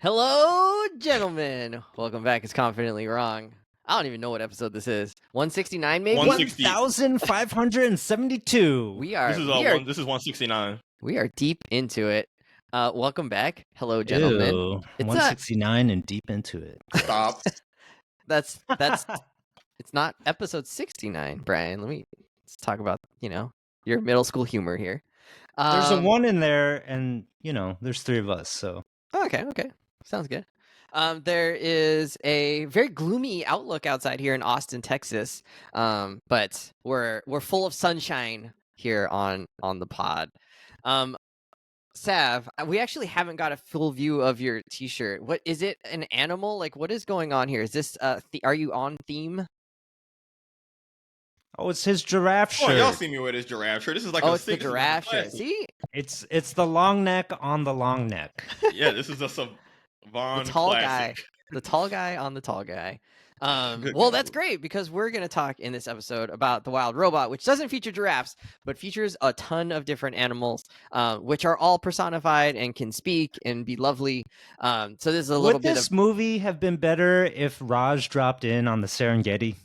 Hello, gentlemen. Welcome back. It's Confidently Wrong. I don't even know what episode this is. 169, maybe? 160. 1,572. We are. This is 169. We are deep into it. Welcome back. Hello, gentlemen. Ew, It's 169 and deep into it. Stop. That's. It's not episode 69, Brian. Let's talk about your middle school humor here. There's a one in there, and there's three of us. So Okay. Sounds good. There is a very gloomy outlook outside here in Austin, Texas. But we're full of sunshine here on the pod. Sav, we actually haven't got a full view of your t-shirt. What is it? An animal? Like, what is going on here? Is this are you on theme? oh, it's his giraffe shirt. Oh, y'all see me with his giraffe shirt. This is like It's the giraffe shirt. See, It's the long neck on the long neck. Yeah, this is a Savon the tall classic. guy, the tall guy on the tall guy. Good Well, guy. that's great because we're going to talk in this episode about The Wild Robot, which doesn't feature giraffes, but features a ton of different animals, which are all personified and can speak and be lovely. So this is a little Would bit this of. movie have been better if Raj dropped in on the Serengeti?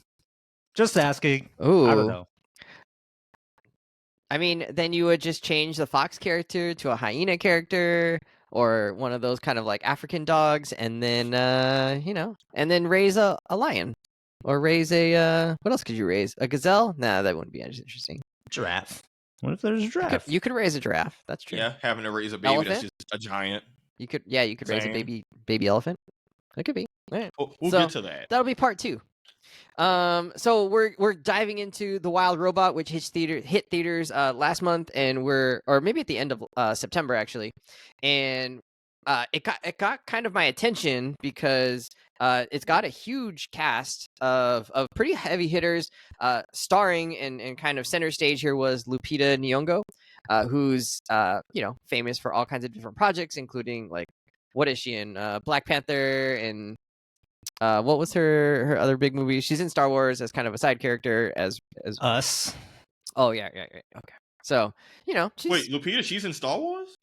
Just asking. Ooh. I don't know. I mean, then you would just change the fox character to a hyena character or one of those kind of like African dogs, and then and then raise a lion or raise a what else could you raise? A gazelle? Nah, that wouldn't be as interesting. Giraffe. What if there's a giraffe? You could raise a giraffe. That's true. Yeah, having to raise a baby that's Elephant? just a giant. You could raise a Same. baby elephant. It could be. All right. We'll So, get to that. That'll be part 2. So we're diving into The Wild Robot, which hit theaters last month, and or maybe at the end of September actually, and it got kind of my attention because it's got a huge cast of pretty heavy hitters, starring and kind of center stage here was Lupita Nyong'o, who's famous for all kinds of different projects, including like what is she in Black Panther and. What was her other big movie? She's in Star Wars as kind of a side character as Us. Oh yeah. Okay. So, she's Wait, Lupita, she's in Star Wars?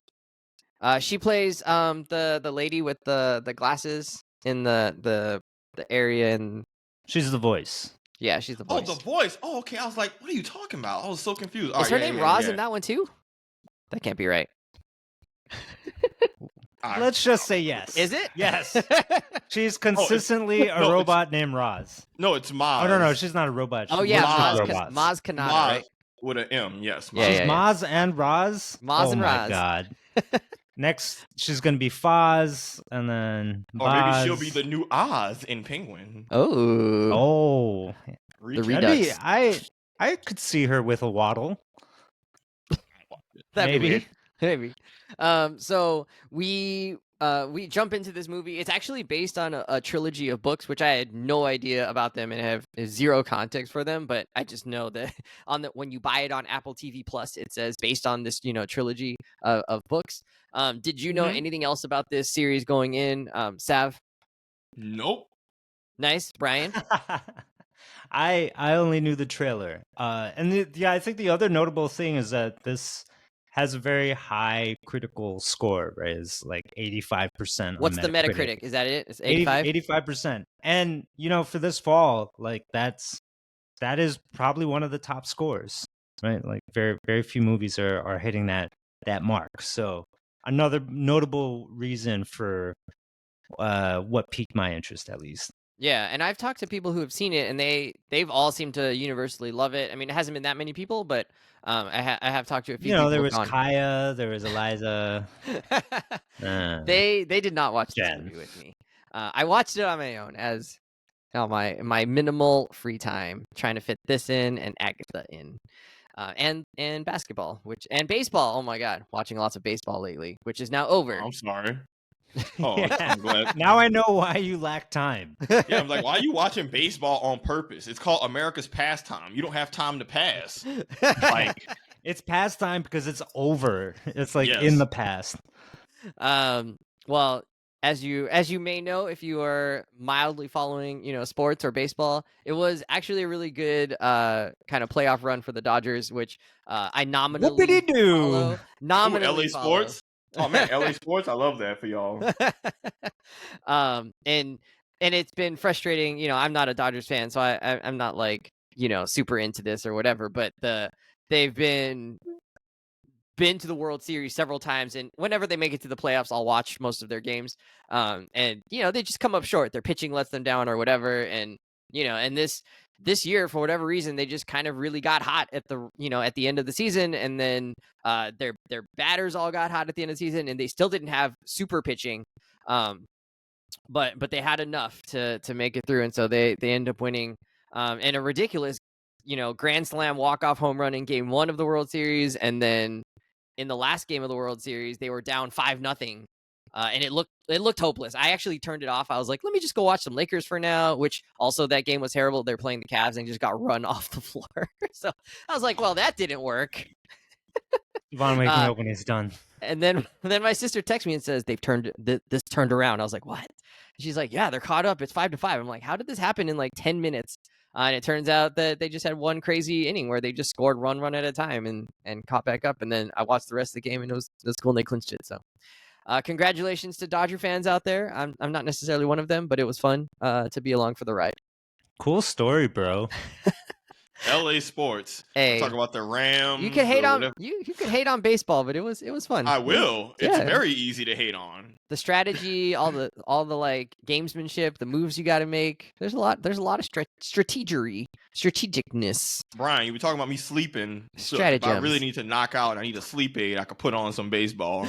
she plays the lady with the glasses in the area, and She's the voice. yeah, she's the Oh, voice. the voice. Oh, okay. I was like, what are you talking about? I was so confused. Is her name Roz in that one too? That can't be right. Let's just say yes. Is it? Yes. She's consistently a no, robot named Roz. No, it's Maz. Oh, no, she's not a robot. Oh She's yeah, Maz. Maz Kanata, Maz right? with an M, yes. Yeah, Maz. She's Maz and Roz. Maz and my Roz. God. Next, she's gonna be Foz, and then Or maybe Boz. she'll be the new Oz in Penguin. Oh, Oh, the Recap. that'd be, Redux. I could see her with a waddle. That'd be Maybe. weird. Maybe. So we jump into this movie. It's actually based on a trilogy of books, which I had no idea about them and have zero context for them. But I just know that when you buy it on Apple TV Plus, it says based on this trilogy of books. Did you know anything else about this series going in, Sav? Nope. Nice, Brian. I only knew the trailer. And I think the other notable thing is that this has a very high critical score, right? It's like 85%. What's the Metacritic? Is that it? It's 85? 85%. And for this fall, like that is probably one of the top scores, right? Like very, very few movies are hitting that mark. So another notable reason for what piqued my interest, at least. Yeah, and I've talked to people who have seen it, and they've all seemed to universally love it. I mean, it hasn't been that many people, but I have talked to a few people. There was Kaya, there was Eliza. They did not watch this Jen. movie with me. I watched it on my own as my minimal free time, trying to fit this in and Agatha in, and basketball, and baseball. Oh my God, watching lots of baseball lately, which is now over. I'm sorry. Oh, Yeah. I'm glad. Now I know why you lack time. Yeah, I'm like, why are you watching baseball on purpose? It's called America's pastime. You don't have time to pass. Like, It's past time because it's over. It's like Yes. in the past. Well, as you may know, if you are mildly following, sports or baseball, it was actually a really good kind of playoff run for the Dodgers, which I nominally Whoopity-doo. follow. Nominally LA follow. Sports? Oh man, LA Sports, I love that for y'all. And it's been frustrating. You know, I'm not a Dodgers fan, so I'm not like, you know, super into this or whatever. But they've been to the World Series several times, and whenever they make it to the playoffs, I'll watch most of their games. And you know, they just come up short. Their pitching lets them down or whatever. And you know, and this year, for whatever reason, they just kind of really got hot at the end of the season, and then their batters all got hot at the end of the season, and they still didn't have super pitching. But they had enough to make it through, and so they end up winning. And a ridiculous, you know, grand slam walk-off home run in Game 1 of the World Series, and then in the last game of the World Series, they were down 5-0. And it looked hopeless. I actually turned it off. I was like, let me just go watch some Lakers for now, which also that game was terrible. They're playing the Cavs and just got run off the floor. So I was like, well, that didn't work. Savon waking up when he's done. And then my sister texts me and says they've turned this turned around. I was like, what? And she's like, yeah, they're caught up. It's 5-5. I'm like, how did this happen in like 10 minutes? And it turns out that they just had one crazy inning where they just scored one run at a time and caught back up. And then I watched the rest of the game, and it was cool, and they clinched it. So congratulations to Dodger fans out there. I'm not necessarily one of them, but it was fun to be along for the ride. Cool story, bro. LA sports. Hey, talk about the Rams. You can hate on you can hate on baseball, but it was fun. I will. Yeah. It's very easy to hate on. The strategy, all the like gamesmanship, the moves you got to make. There's a lot of strategicness. Brian, you were talking about me sleeping. Strategy. I really need to knock out. I need a sleep aid. I could put on some baseball.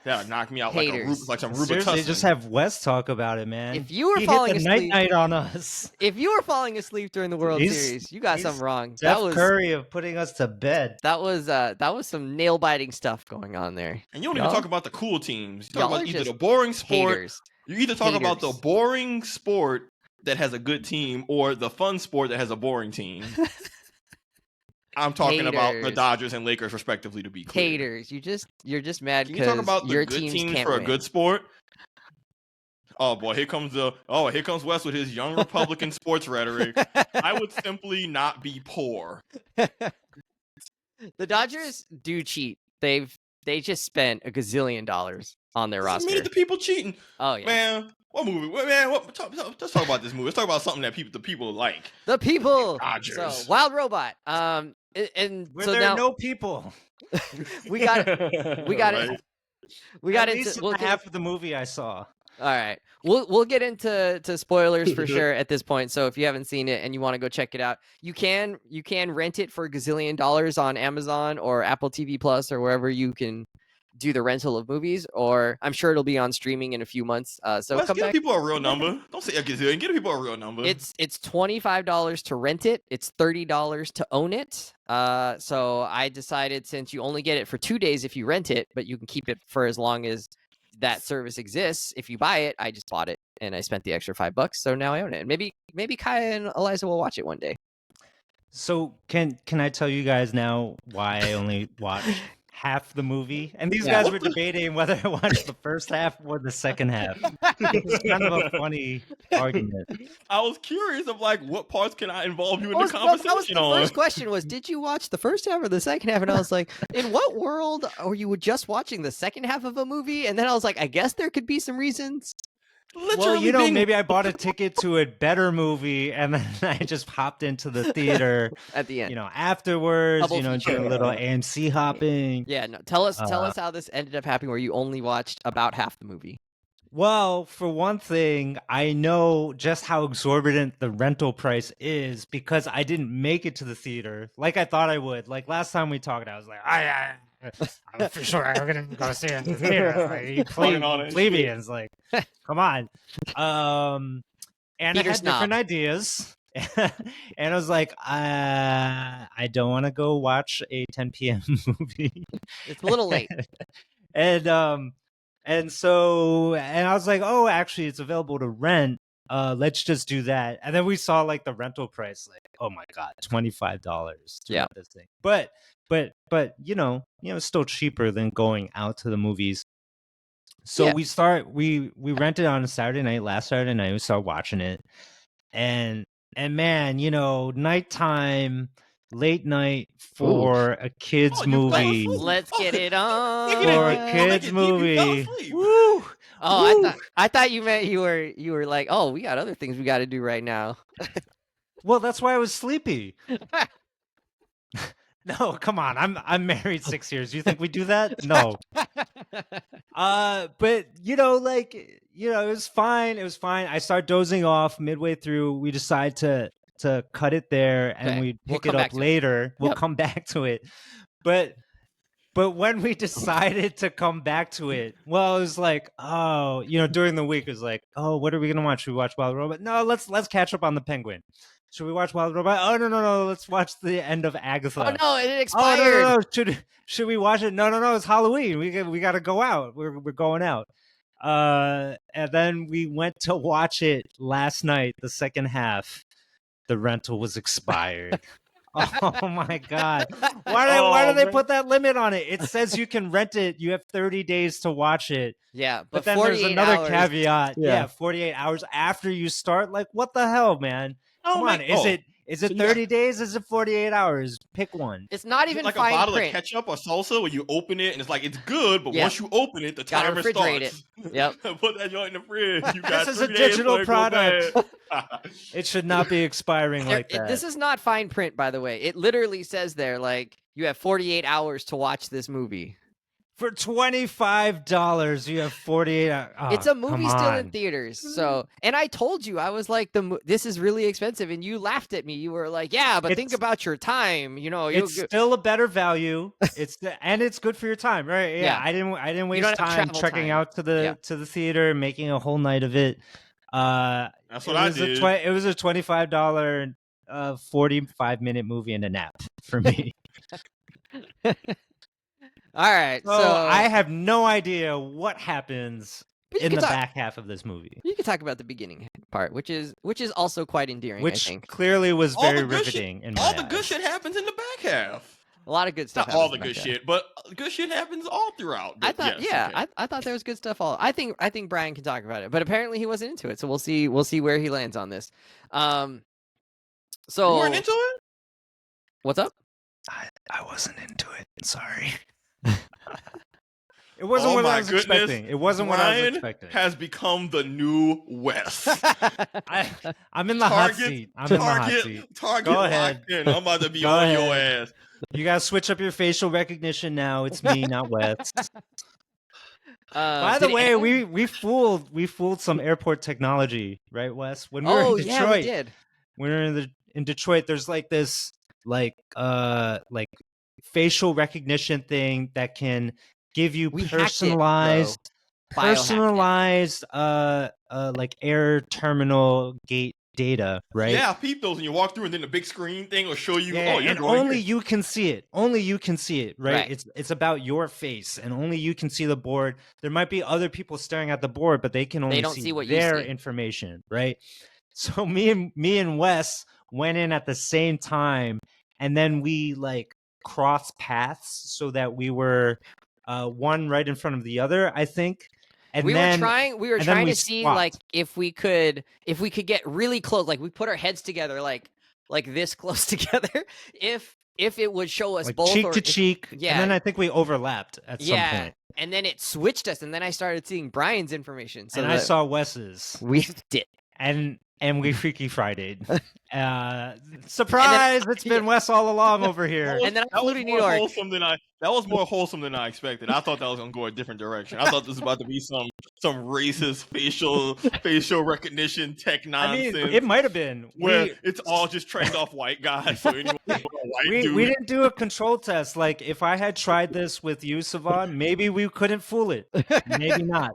Yeah, knock me out like some Robitussin. Seriously, just have Wes talk about it, man. If you were falling asleep, night on us. If you were falling asleep during the World Series, you got something wrong. That was Curry of putting us to bed. That was some nail biting stuff going on there. And you don't even talk about the cool teams. You talk about either the boring sport. Haters. You either talk about the boring sport that has a good team or the fun sport that has a boring team. I'm talking about the Dodgers and Lakers, respectively, to be clear. Haters, you're just mad because you talk about the your good teams teams can't for win. a good sport. Oh boy, here comes Wes with his young Republican sports rhetoric. I would simply not be poor. The Dodgers do cheat. They just spent $1 gazillion on their roster. The people cheating. Oh yeah, man. What movie? Man, let's talk about this movie. Let's talk about something that the people like. The people. Dodgers. So Wild Robot. And where so there now are no people. we got it. We got into half of the movie I saw. All right, we'll get into spoilers for sure at this point. So if you haven't seen it and you want to go check it out, you can rent it for $1 gazillion on Amazon or Apple TV Plus or wherever you can do the rental of movies. Or I'm sure it'll be on streaming in a few months. So Let's come give back. people a real number. Don't say $1 gazillion. Give people a real number. It's $25 to rent it. It's $30 to own it. So I decided, since you only get it for 2 days if you rent it, but you can keep it for as long as that service exists. If you buy it, I just bought it and I spent the extra $5. So now I own it. And maybe Kaya and Eliza will watch it one day. So can I tell you guys now why I only watched half the movie? And these guys were debating whether I watched the first half or the second half. It's kind of a funny argument. I was curious of like, what parts can I involve you in the conversation on? The first question was, did you watch the first half or the second half? And I was like, in what world are you just watching the second half of a movie? And then I was like, I guess there could be some reasons. Literally well, maybe I bought a ticket to a better movie and then I just hopped into the theater at the end. Afterwards, doing a little AMC hopping. Yeah, no. Tell us how this ended up happening where you only watched about half the movie. Well, for one thing, I know just how exorbitant the rental price is because I didn't make it to the theater like I thought I would. Like last time we talked, I was like, I'm for sure I'm gonna go see it in the theater. Like, plebeians, like, come on. And Peter I had different ideas. And I was like, I don't want to go watch a 10 p.m. movie. It's a little late. And I was like, oh, actually, it's available to rent. Let's just do that. And then we saw like the rental price, like, oh my God, $25 to rent this thing. But it's still cheaper than going out to the movies. So we rented on a Saturday night, last Saturday night, we started watching it. And man, nighttime, late night for a kid's movie. Let's get it on. For a kid's movie. Woo! Oh, I thought you meant you were like, oh, we got other things we got to do right now. Well, that's why I was sleepy. No, come on. I'm married 6 years. You think we do that? No. But it was fine. It was fine. I start dozing off midway through. We decide to cut it there, and Okay. we We'll pick come it back up to it. later. We'll Yep. come back to it. But when we decided to come back to it, well, it was like, oh, during the week, it was like, oh, what are we gonna watch? Should we watch Wild Robot? No, let's catch up on the Penguin. Should we watch Wild Robot? Oh, no, let's watch the end of Agatha. Oh no, it Oh, expired. no. Should we watch it? No, it's Halloween. We got to go out. We're going out. And then we went to watch it last night, the second half. The rental was expired. Oh my God. Why do they put that limit on it? It says you can rent it. You have 30 days to watch it. Yeah, But then there's another hours. caveat. Yeah. 48 hours after you start. Like, what the hell, man? Come on. Is it 30 days? Is it 48 hours? Pick one. It's not even like fine a bottle print. of ketchup or salsa where you open it and it's like it's good, but Yeah. once you open it, the Gotta timer refrigerate starts. it. Yep. Put that joint in the fridge. You got This is a 3 days digital before it go product. bad. It should not be expiring like that. This is not fine print, by the way. It literally says there, like, you have 48 hours to watch this movie. For $25, you have 48 hours. Oh, it's a movie come still in on. theaters. So, and I told you, I was like, this is really expensive, and you laughed at me. You were like, yeah, but think about your time. It's still a better value. And it's good for your time, right? Yeah. I didn't waste time trekking out to the theater, making a whole night of it. That's what I did. It was a $25 45-minute movie and a nap for me. All right, so I have no idea what happens in the back half of this movie. You can talk about the beginning part, which is also quite endearing. Which I think clearly was very riveting. All the good shit happens in the back half. A lot of good stuff. Not all the good shit, but good shit happens all throughout. I thought, I thought there was good stuff. I think Brian can talk about it, but apparently he wasn't into it. So we'll see where he lands on this. So you weren't into it? What's up? I wasn't into it. Sorry. It wasn't what I was expecting. It wasn't what I was expecting. Has become the new West. I'm in the hot seat. Target Go ahead. In. I'm about to be on your ass. You gotta switch up your facial recognition now. It's me, not Wes. By the way, we fooled some airport technology, right, Wes? When we were in Detroit, yeah, we did. When we were in Detroit, there's like this facial recognition thing that can give you personalized like air terminal gate data, right? Yeah, I peep those, and you walk through, and then the big screen thing will show you. Yeah, oh, you're and going only here. you can see it. Only you can see it, right? It's about your face, and only you can see the board. There might be other people staring at the board, but they can only see what their you see. information, right? So me and Wes went in at the same time, and then we like crossed paths so that we were one right in front of the other, I think. And we then, were trying to see swapped. like if we could get really close, like we put our heads together like this close together, if it would show us like both cheek to cheek. Yeah. And then I think we overlapped at some point. And then it switched us, and then I started seeing Brian's information. So I saw Wes's. We did. And we Freaky Friday'd. Surprise! It's been Wes all along over here. And then I flew to New York. That was more wholesome than I expected. I thought that was gonna go a different direction. I thought this was about to be some racist facial recognition tech nonsense. I mean, it might have been where it's all just trained off white guys. So anyone we didn't do a control test. Like if I had tried this with you, Savon, maybe we couldn't fool it. Maybe not.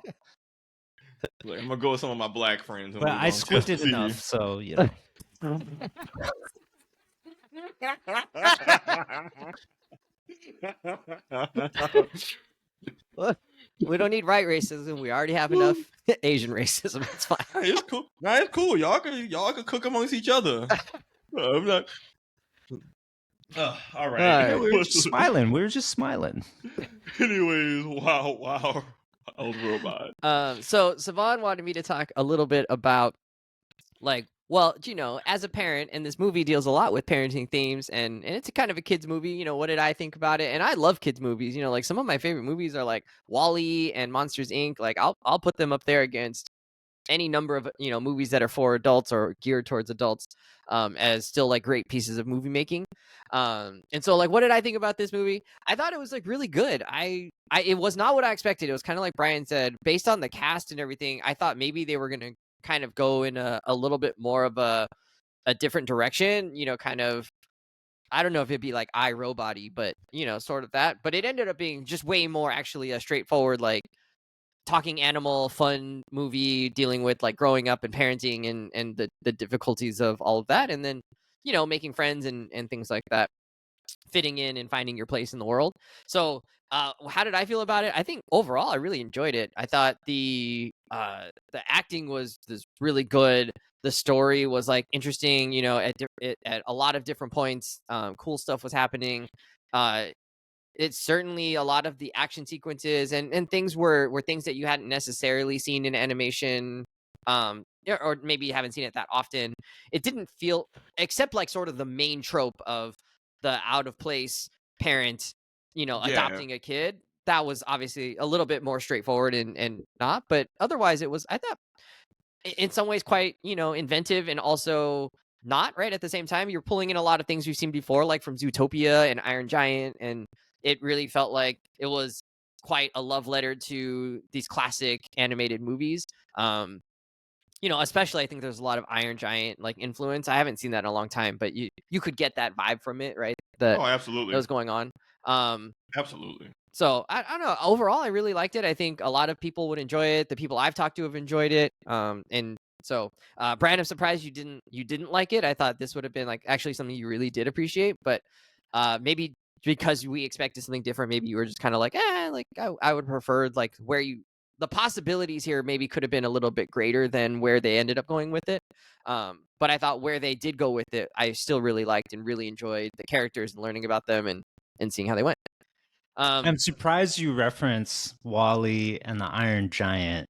Like, I'm gonna go with some of my black friends. But I squinted enough, so you know. We don't need white racism. We already have enough Asian racism. It's fine. It's cool. Nah, it's cool. Y'all can cook amongst each other. I'm not. All right. We were just smiling. Anyways, wow. Old robot. So Savon wanted me to talk a little bit about like Well, as a parent, and this movie deals a lot with parenting themes, and it's a kind of a kids movie. What did I think about it? And I love kids movies. Like some of my favorite movies are like Wall-E and Monsters Inc. Like I'll put them up there against any number of movies that are for adults or geared towards adults, as still like great pieces of movie making. And so like, what did I think about this movie? I thought it was like really good. It was not what I expected. It was kind of like Brian said, based on the cast and everything. I thought maybe they were gonna kind of go in a little bit more of a different direction. Kind of. I don't know if it'd be like iRobot-y, but sort of that. But it ended up being just way more actually a straightforward like talking animal fun movie dealing with like growing up and parenting and the difficulties of all of that, and then making friends and things like that, fitting in and finding your place in the world. So how did I feel about it? I think overall I really enjoyed it. I thought the acting was really good. The story was like interesting, at a lot of different points. Cool stuff was happening. uh it's certainly a lot of the action sequences and things were things that you hadn't necessarily seen in animation, yeah, or maybe you haven't seen it that often. It didn't feel, except like sort of the main trope of the out of place parent, Yeah. adopting a kid. That was obviously a little bit more straightforward and not, but otherwise it was, I thought, in some ways quite inventive, and also not, right, at the same time. You're pulling in a lot of things we've seen before, like from Zootopia and Iron Giant, and it really felt like it was quite a love letter to these classic animated movies. Especially I think there's a lot of Iron Giant like influence. I haven't seen that in a long time, but you could get that vibe from it, right, that Oh, that absolutely. was going on. um Absolutely. so I don't know. Overall, I really liked it. I think a lot of people would enjoy it. The people I've talked to have enjoyed it. And so, Brian, I'm surprised you didn't like it. I thought this would have been like actually something you really did appreciate, but maybe because we expected something different, maybe you were just kind of like, like I would prefer like the possibilities here maybe could have been a little bit greater than where they ended up going with it. But I thought where they did go with it, I still really liked and really enjoyed the characters and learning about them and seeing how they went. I'm surprised you reference Wally and the Iron Giant,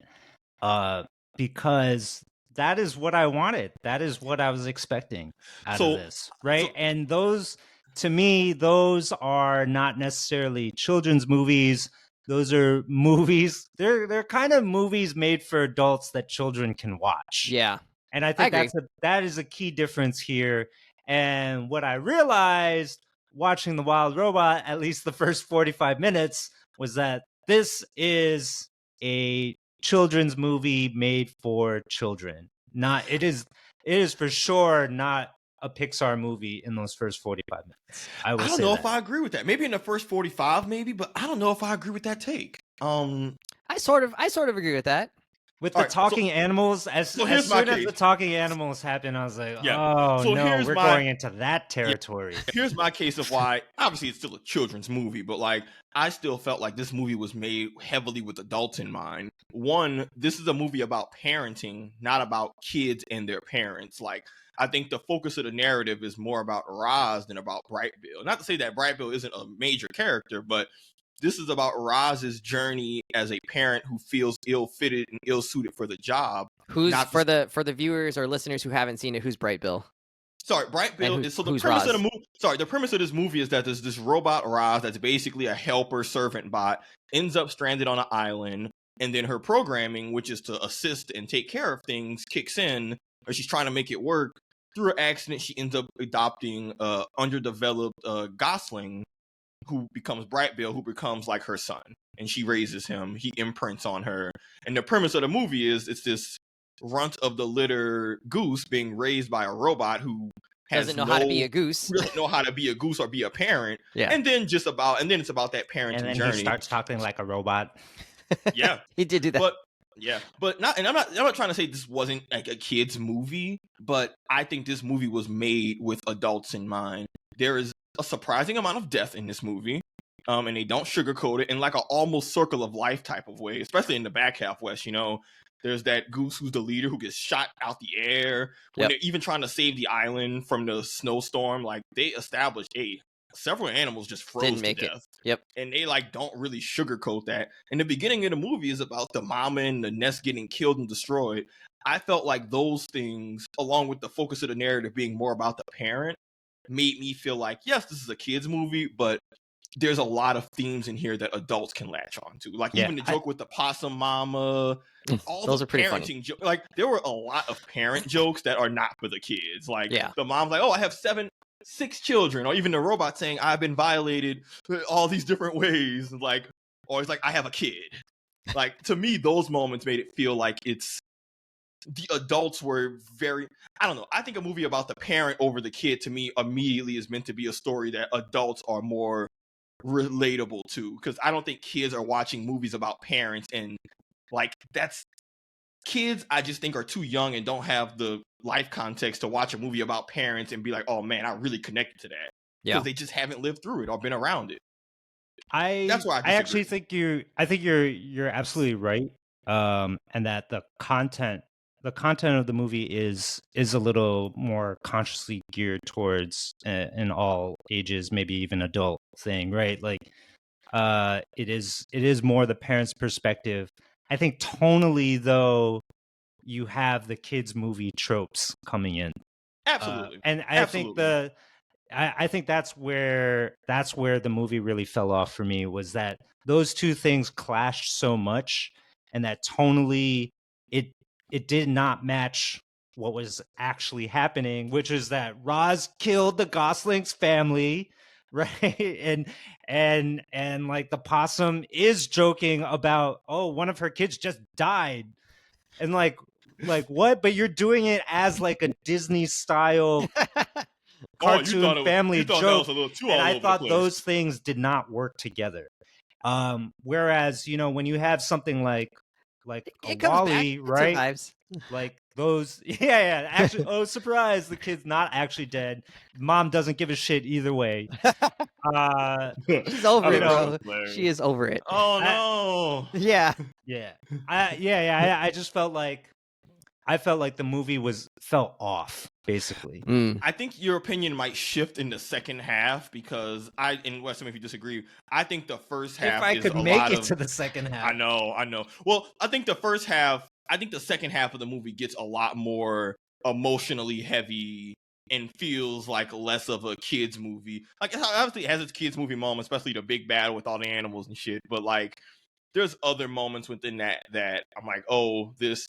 uh, because that is what I wanted. That is what I was expecting out of So, this, right? so And those, to me, those are not necessarily children's movies. Those are movies. They're kind of movies made for adults that children can watch. Yeah, And I I think agree. that is a key difference here. And what I realized watching The Wild Robot, at least the first 45 minutes, was that this is a children's movie made for children. It is for sure not a Pixar movie in those first 45 minutes. I will I don't say know that. if I agree with that. Maybe in the first 45, maybe, but I don't know if I agree with that take. I sort of agree with that. With All the right, talking animals, as here's my soon as case. the talking animals happened, I was like, Yeah. oh So no, here's we're my going into that territory. here's my case of why. Obviously, it's still a children's movie, but like I still felt like this movie was made heavily with adults in mind. One, this is a movie about parenting, not about kids and their parents. Like I think the focus of the narrative is more about Roz than about Bright Bill. Not to say that Bright Bill isn't a major character, but this is about Roz's journey as a parent who feels ill-fitted and ill-suited for the job. Who's Not for to, the viewers or listeners who haven't seen it? Who's Bright Bill? sorry, Bright Bill And is so the who's premise of Roz? the movie. Sorry, the premise of this movie is that there's this robot Roz that's basically a helper servant bot, ends up stranded on an island, and then her programming, which is to assist and take care of things, kicks in, or she's trying to make it work. Through an accident, she ends up adopting underdeveloped Gosling, who becomes Bright Bill, who becomes like her son, and she raises him. He imprints on her, and the premise of the movie is it's this runt of the litter goose being raised by a robot who Doesn't know how to be a goose. doesn't know how to be a goose or be a parent. Yeah. And then it's about that parenting And then journey. he starts talking like a robot. Yeah, He did do that. but not. And I'm not trying to say this wasn't like a kids movie, but I think this movie was made with adults in mind. There is a surprising amount of death in this movie. And they don't sugarcoat it in like an almost circle of life type of way, especially in the back half, West. There's that goose who's the leader who gets shot out the air when they're even trying to save the island from the snowstorm. Like they established, hey, several animals just froze Didn't to make it. death. Yep. And they like don't really sugarcoat that. And the beginning of the movie is about the mama and the nest getting killed and destroyed. I felt like those things, along with the focus of the narrative being more about the parent, made me feel like, yes, this is a kid's movie, but there's a lot of themes in here that adults can latch on to. Like even the joke with the possum mama, all Those the are pretty funny. parenting jokes. Like there were a lot of parent jokes that are not for the kids. Like Yeah. the mom's like, oh, I have 6 children, or even the robot saying I've been violated all these different ways. Like, or it's like I have a kid. Like to me, those moments made it feel like it's the adults were very, I don't know. I think a movie about the parent over the kid to me immediately is meant to be a story that adults are more relatable to, because I don't think kids are watching movies about parents, and like that's kids I just think are too young and don't have the life context to watch a movie about parents and be like, oh man, I really connected to that, because they just haven't lived through it or been around it. That's why I actually think you're absolutely right. And that the content of the movie is a little more consciously geared towards an all ages, maybe even adult thing, right? Like it is more the parents' perspective. I think tonally though, you have the kids movie tropes coming in. Absolutely. And I think I think that's where the movie really fell off for me, was that those two things clashed so much, and that tonally it did not match what was actually happening, which is that Roz killed the Gosling's family, right? And like the possum is joking about, oh, one of her kids just died, and like what? But you're doing it as like a Disney style cartoon family joke, that was a little too and all I over thought the place. those things did not work together. Whereas when you have something like It a comes Wally, back. right? It survives. Like those, yeah. Actually, oh surprise, the kid's not actually dead. Mom doesn't give a shit either way. She's over it, bro. Hilarious. She is over it. Oh no. Yeah. I just felt like the movie felt off, basically. I think your opinion might shift in the second half, because and Weston, if you disagree, I think the first half if I is could a make lot it of, to the second half. I know. Well, I think the second half of the movie gets a lot more emotionally heavy and feels like less of a kids movie. Like obviously it has its kids movie moment, especially the big battle with all the animals and shit. But like, there's other moments within that I'm like, oh, this.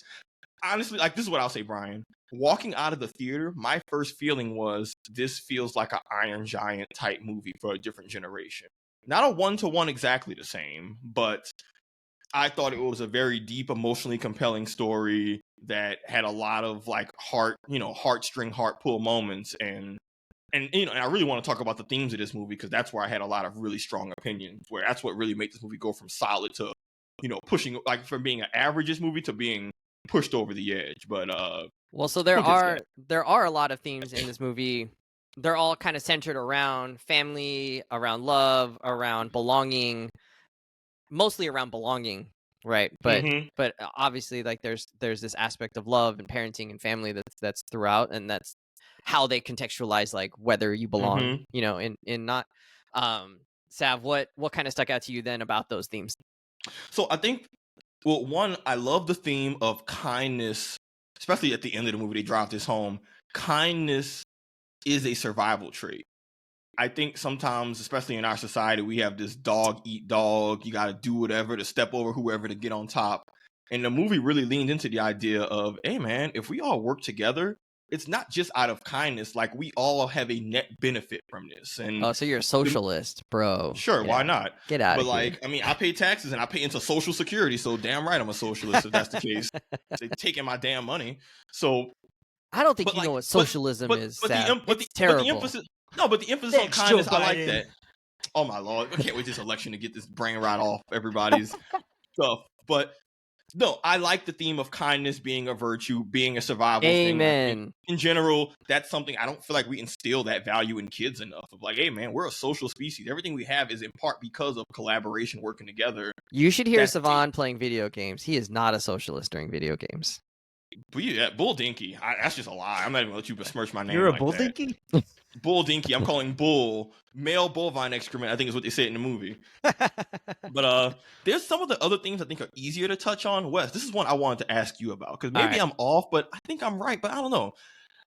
Honestly, like, this is what I'll say, Brian. Walking out of the theater, my first feeling was, this feels like an Iron Giant type movie for a different generation. Not a one-to-one exactly the same, but I thought it was a very deep, emotionally compelling story that had a lot of like heartstring, heart pull moments, and I really want to talk about the themes of this movie, because that's where I had a lot of really strong opinions. Where that's what really made this movie go from solid to, pushing, like from being an averageist movie to being pushed over the edge. But well, so there are a lot of themes in this movie. They're all kind of centered around family, around love, around belonging, mostly around belonging, right? But obviously, like there's this aspect of love and parenting and family that's throughout, and that's how they contextualize like whether you belong, in not. Sav, what kind of stuck out to you then about those themes? So I think, well, one, I love the theme of kindness, especially at the end of the movie. They drive this home. Kindness is a survival trait. I think sometimes, especially in our society, we have this dog eat dog. You got to do whatever to step over whoever to get on top. And the movie really leaned into the idea of, hey, man, if we all work together, it's not just out of kindness. Like, we all have a net benefit from this. And so you're a socialist, bro. Sure, why not? Get out but of like, here. I mean, I pay taxes and I pay into Social Security, so damn right I'm a socialist if that's the case. They're taking my damn money. So I don't think you know what socialism is. It's terrible. But the emphasis on kindness, I like that. Oh my lord, I can't wait this election to get this brain rot off everybody's stuff. But no, I like the theme of kindness being a virtue, being a survival thing. Amen. In general, that's something I don't feel like we instill that value in kids enough. Of like, hey man, we're a social species. Everything we have is in part because of collaboration, working together. You should hear Savon playing video games. He is not a socialist during video games. But yeah, Bull Dinky. That's just a lie. I'm not even gonna let you besmirch my name. You're a like bull that. dinky? Bull Dinky. I'm calling Bull male bovine excrement. I think is what they say in the movie. But there's some of the other things I think are easier to touch on. Wes, this is one I wanted to ask you about because maybe right. I'm off, but I think I'm right. But I don't know.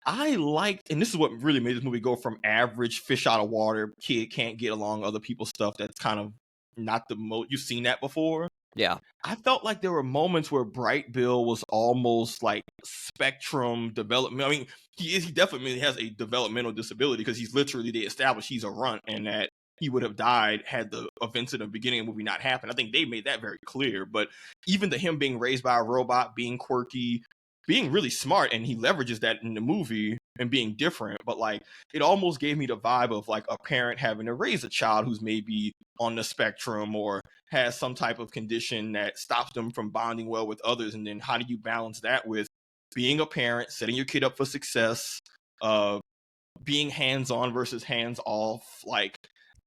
I liked, and this is what really made this movie go from average fish out of water, kid can't get along, other people's stuff that's kind of not the most, you've seen that before. Yeah. I felt like there were moments where Bright Bill was almost like spectrum development. I mean, he definitely has a developmental disability because he's literally, they established he's a runt and that he would have died had the events in the beginning of the movie not happened. I think they made that very clear. But even to him being raised by a robot, being quirky, being really smart, and he leverages that in the movie and being different, but like it almost gave me the vibe of like a parent having to raise a child who's maybe on the spectrum or has some type of condition that stops them from bonding well with others. And then how do you balance that with being a parent, setting your kid up for success, being hands-on versus hands-off? Like,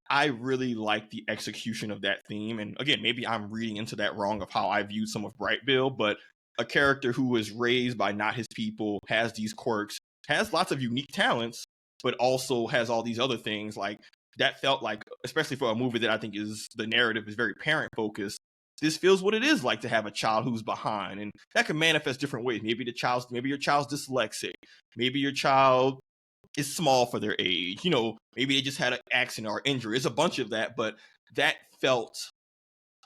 I really like the execution of that theme. And again, maybe I'm reading into that wrong of how I viewed some of Bright Bill, but a character who was raised by not his people, has these quirks, has lots of unique talents, but also has all these other things. Like, that felt like, especially for a movie that I think is, the narrative is very parent focused, this feels what it is like to have a child who's behind. And that can manifest different ways. Maybe your child's dyslexic. Maybe your child is small for their age. You know, maybe they just had an accident or injury. It's a bunch of that, but that felt,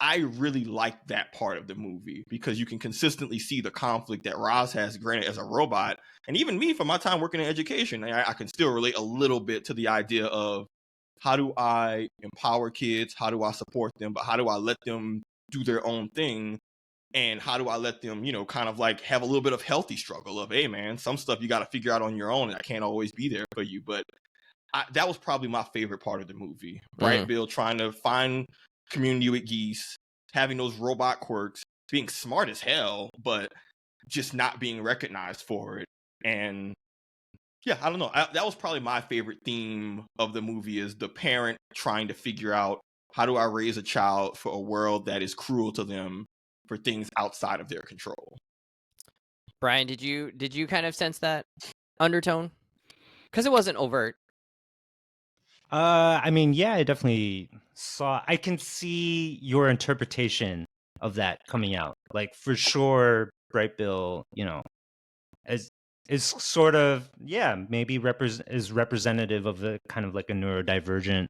I really liked that part of the movie because you can consistently see the conflict that Roz has, granted as a robot. And even me, from my time working in education, I can still relate a little bit to the idea of how do I empower kids? How do I support them? But how do I let them do their own thing? And how do I let them, you know, kind of like have a little bit of healthy struggle of, hey, man, some stuff you got to figure out on your own. And I can't always be there for you. But that was probably my favorite part of the movie. Bright Bill trying to find community with geese, having those robot quirks, being smart as hell, but just not being recognized for it. And yeah, I don't know. That was probably my favorite theme of the movie, is the parent trying to figure out, how do I raise a child for a world that is cruel to them for things outside of their control? Brian, did you kind of sense that undertone? Because it wasn't overt. I mean, yeah, I definitely saw. I can see your interpretation of that coming out. Like, for sure, Bright Bill, you know, is sort of, yeah, maybe is representative of a kind of like a neurodivergent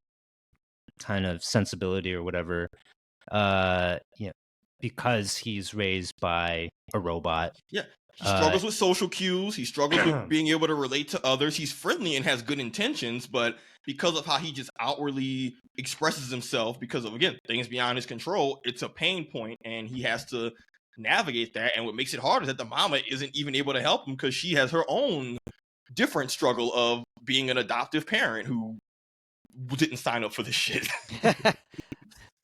kind of sensibility or whatever. You know, because he's raised by a robot. Yeah. He struggles with social cues. He struggles with being able to relate to others. He's friendly and has good intentions, but because of how he just outwardly expresses himself, because of, again, things beyond his control, it's a pain point, and he has to navigate that. And what makes it hard is that the mama isn't even able to help him because she has her own different struggle of being an adoptive parent who didn't sign up for this shit.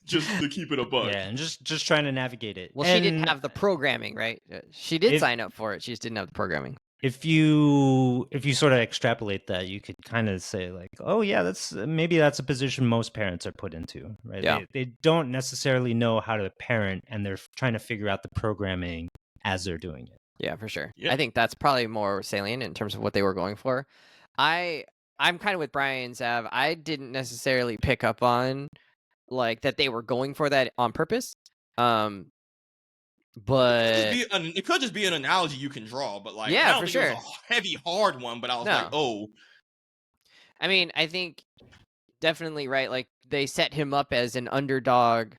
Just to keep it a buck. Yeah, and just trying to navigate it. Well, and she didn't have the programming, right? She did sign up for it. She just didn't have the programming. If you sort of extrapolate that, you could kind of say like, oh yeah, that's a position most parents are put into, right? Yeah. They don't necessarily know how to parent, and they're trying to figure out the programming as they're doing it. Yeah, for sure. Yeah. I think that's probably more salient in terms of what they were going for. I'm kind of with Brian, Sav. I didn't necessarily pick up on like that they were going for that on purpose. But it could just be an analogy you can draw, but like, yeah, I don't for think sure. it was a heavy, hard one, but I was like, oh. I mean, I think definitely right. Like, they set him up as an underdog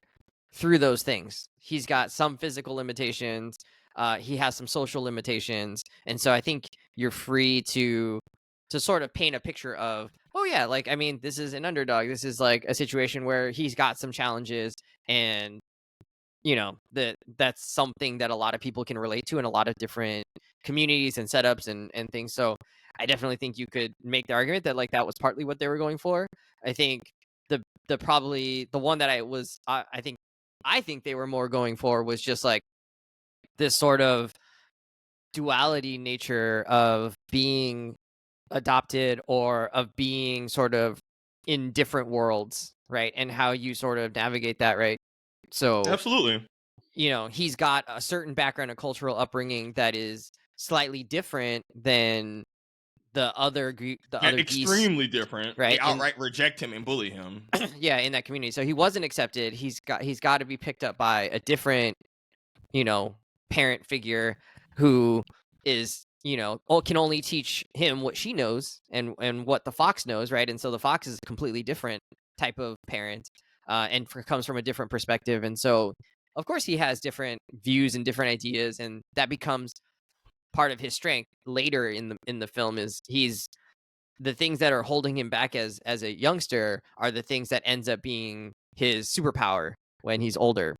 through those things. He's got some physical limitations. He has some social limitations. And so I think you're free to sort of paint a picture of, oh yeah, like, I mean, this is an underdog. This is like a situation where he's got some challenges, and you know, that's something that a lot of people can relate to in a lot of different communities and setups and things. So I definitely think you could make the argument that like that was partly what they were going for. I think the probably the one that I think they were more going for was just like this sort of duality nature of being adopted or of being sort of in different worlds, right? And how you sort of navigate that, right? So Absolutely. you know, he's got a certain background and cultural upbringing that is slightly different than the other geese, extremely different. They right? outright reject him and bully him. Yeah, in that community. So he wasn't accepted. He's got to be picked up by a different, parent figure who is, can only teach him what she knows and what the fox knows, right? And so the fox is a completely different type of parent, and comes from a different perspective. And so, of course, he has different views and different ideas, and that becomes part of his strength later in the film. Is he's the things that are holding him back as a youngster are the things that ends up being his superpower when he's older.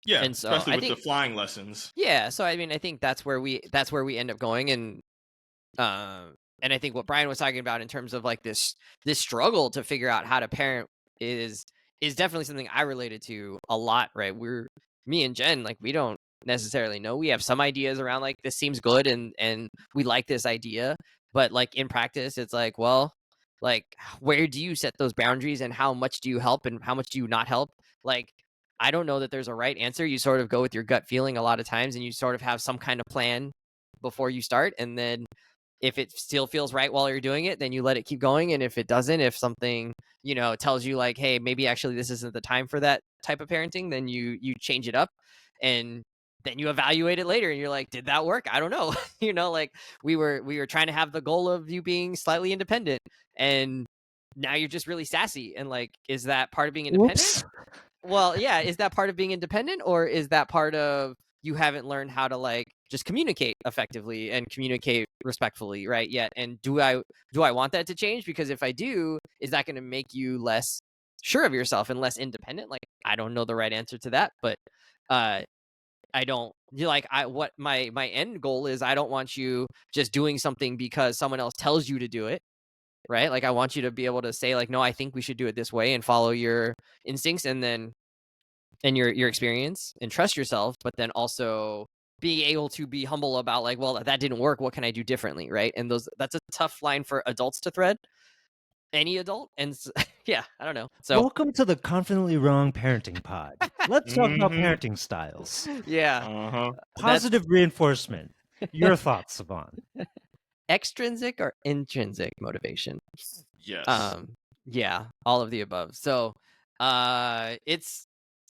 Yeah, And so especially I with think, the flying lessons. yeah, so I mean, I think that's where we end up going. And I think what Brian was talking about in terms of like this struggle to figure out how to parent is definitely something I related to a lot, right? Me and Jen, like, we don't necessarily know. We have some ideas around like this seems good and we like this idea, but like in practice it's like, well, like, where do you set those boundaries and how much do you help and how much do you not help? Like, I don't know that there's a right answer. You sort of go with your gut feeling a lot of times, and you sort of have some kind of plan before you start, and then if it still feels right while you're doing it, then you let it keep going. And if it doesn't, if something, tells you like, hey, maybe actually this isn't the time for that type of parenting, then you change it up, and then you evaluate it later and you're like, did that work? I don't know. Like, we were trying to have the goal of you being slightly independent, and now you're just really sassy. And like, is that part of being independent? Whoops. Well, yeah, is that part of being independent, or is that part of you haven't learned how to like just communicate effectively and communicate respectfully, right? Yet, and do I want that to change? Because if I do, is that going to make you less sure of yourself and less independent? Like, I don't know the right answer to that, but I don't what my end goal is. I don't want you just doing something because someone else tells you to do it, right? Like, I want you to be able to say like, no, I think we should do it this way, and follow your instincts, and then your experience, and trust yourself, but then also being able to be humble about like, well, that didn't work, what can I do differently, right? And that's a tough line for adults to thread, any adult. And yeah, I don't know. So Welcome to the Confidently Wrong Parenting Pod. Let's talk about parenting styles. yeah, Uh-huh. Positive reinforcement. Your thoughts, Savon? extrinsic or intrinsic motivation. Yes. Yeah, all of the above. So it's,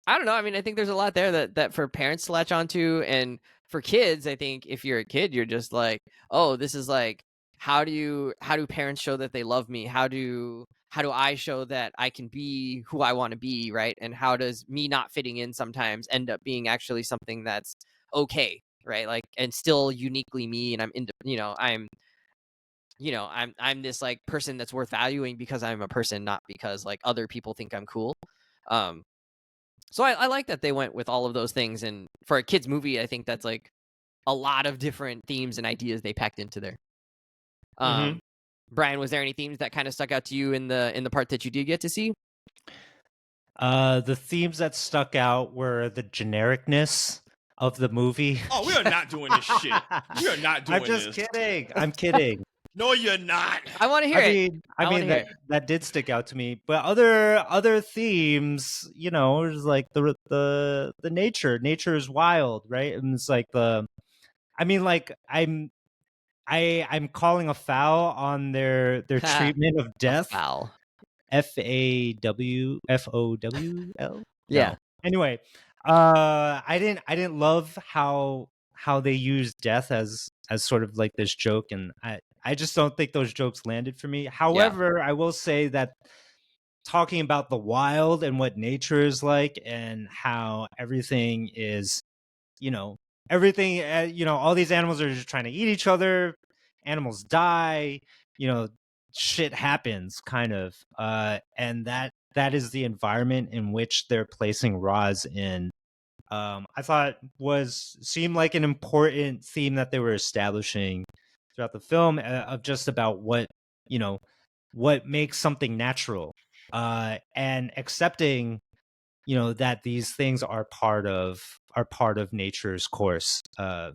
I don't know. I mean, I think there's a lot there that for parents to latch onto, and for kids, I think if you're a kid, you're just like, oh, this is like, how do parents show that they love me? How do I show that I can be who I want to be, right? And how does me not fitting in sometimes end up being actually something that's okay, right? Like, and still uniquely me, and I'm this like person that's worth valuing because I'm a person, not because like other people think I'm cool. So I like that they went with all of those things, and for a kids movie, I think that's like a lot of different themes and ideas they packed into there. Mhm. Brian, was there any themes that kind of stuck out to you in the part that you did get to see? The themes that stuck out were the genericness of the movie. Oh, we are not doing this shit. We are not doing I'm just this. kidding. I'm kidding. No, you're not. I want to hear it. I wanna mean hear that did stick out to me. But other themes, is like the nature. Nature is wild, right? And it's like I'm calling a foul on their treatment of death. Foul. FAWFOWL. Yeah. No. Anyway, I didn't love how they used death as sort of like this joke, and I just don't think those jokes landed for me. However, I will say that talking about the wild and what nature is like, and how everything is, everything, all these animals are just trying to eat each other. Animals die, shit happens, kind of. And that is the environment in which they're placing Roz in. I thought seemed like an important theme that they were establishing throughout the film, of just about what makes something natural, and accepting that these things are part of nature's course. I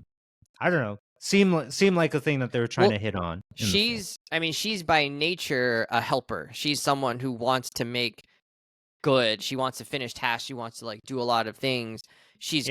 don't know. Seem like a thing that they were trying to hit on. She's by nature a helper. She's someone who wants to make good. She wants to finish tasks. She wants to like do a lot of things. She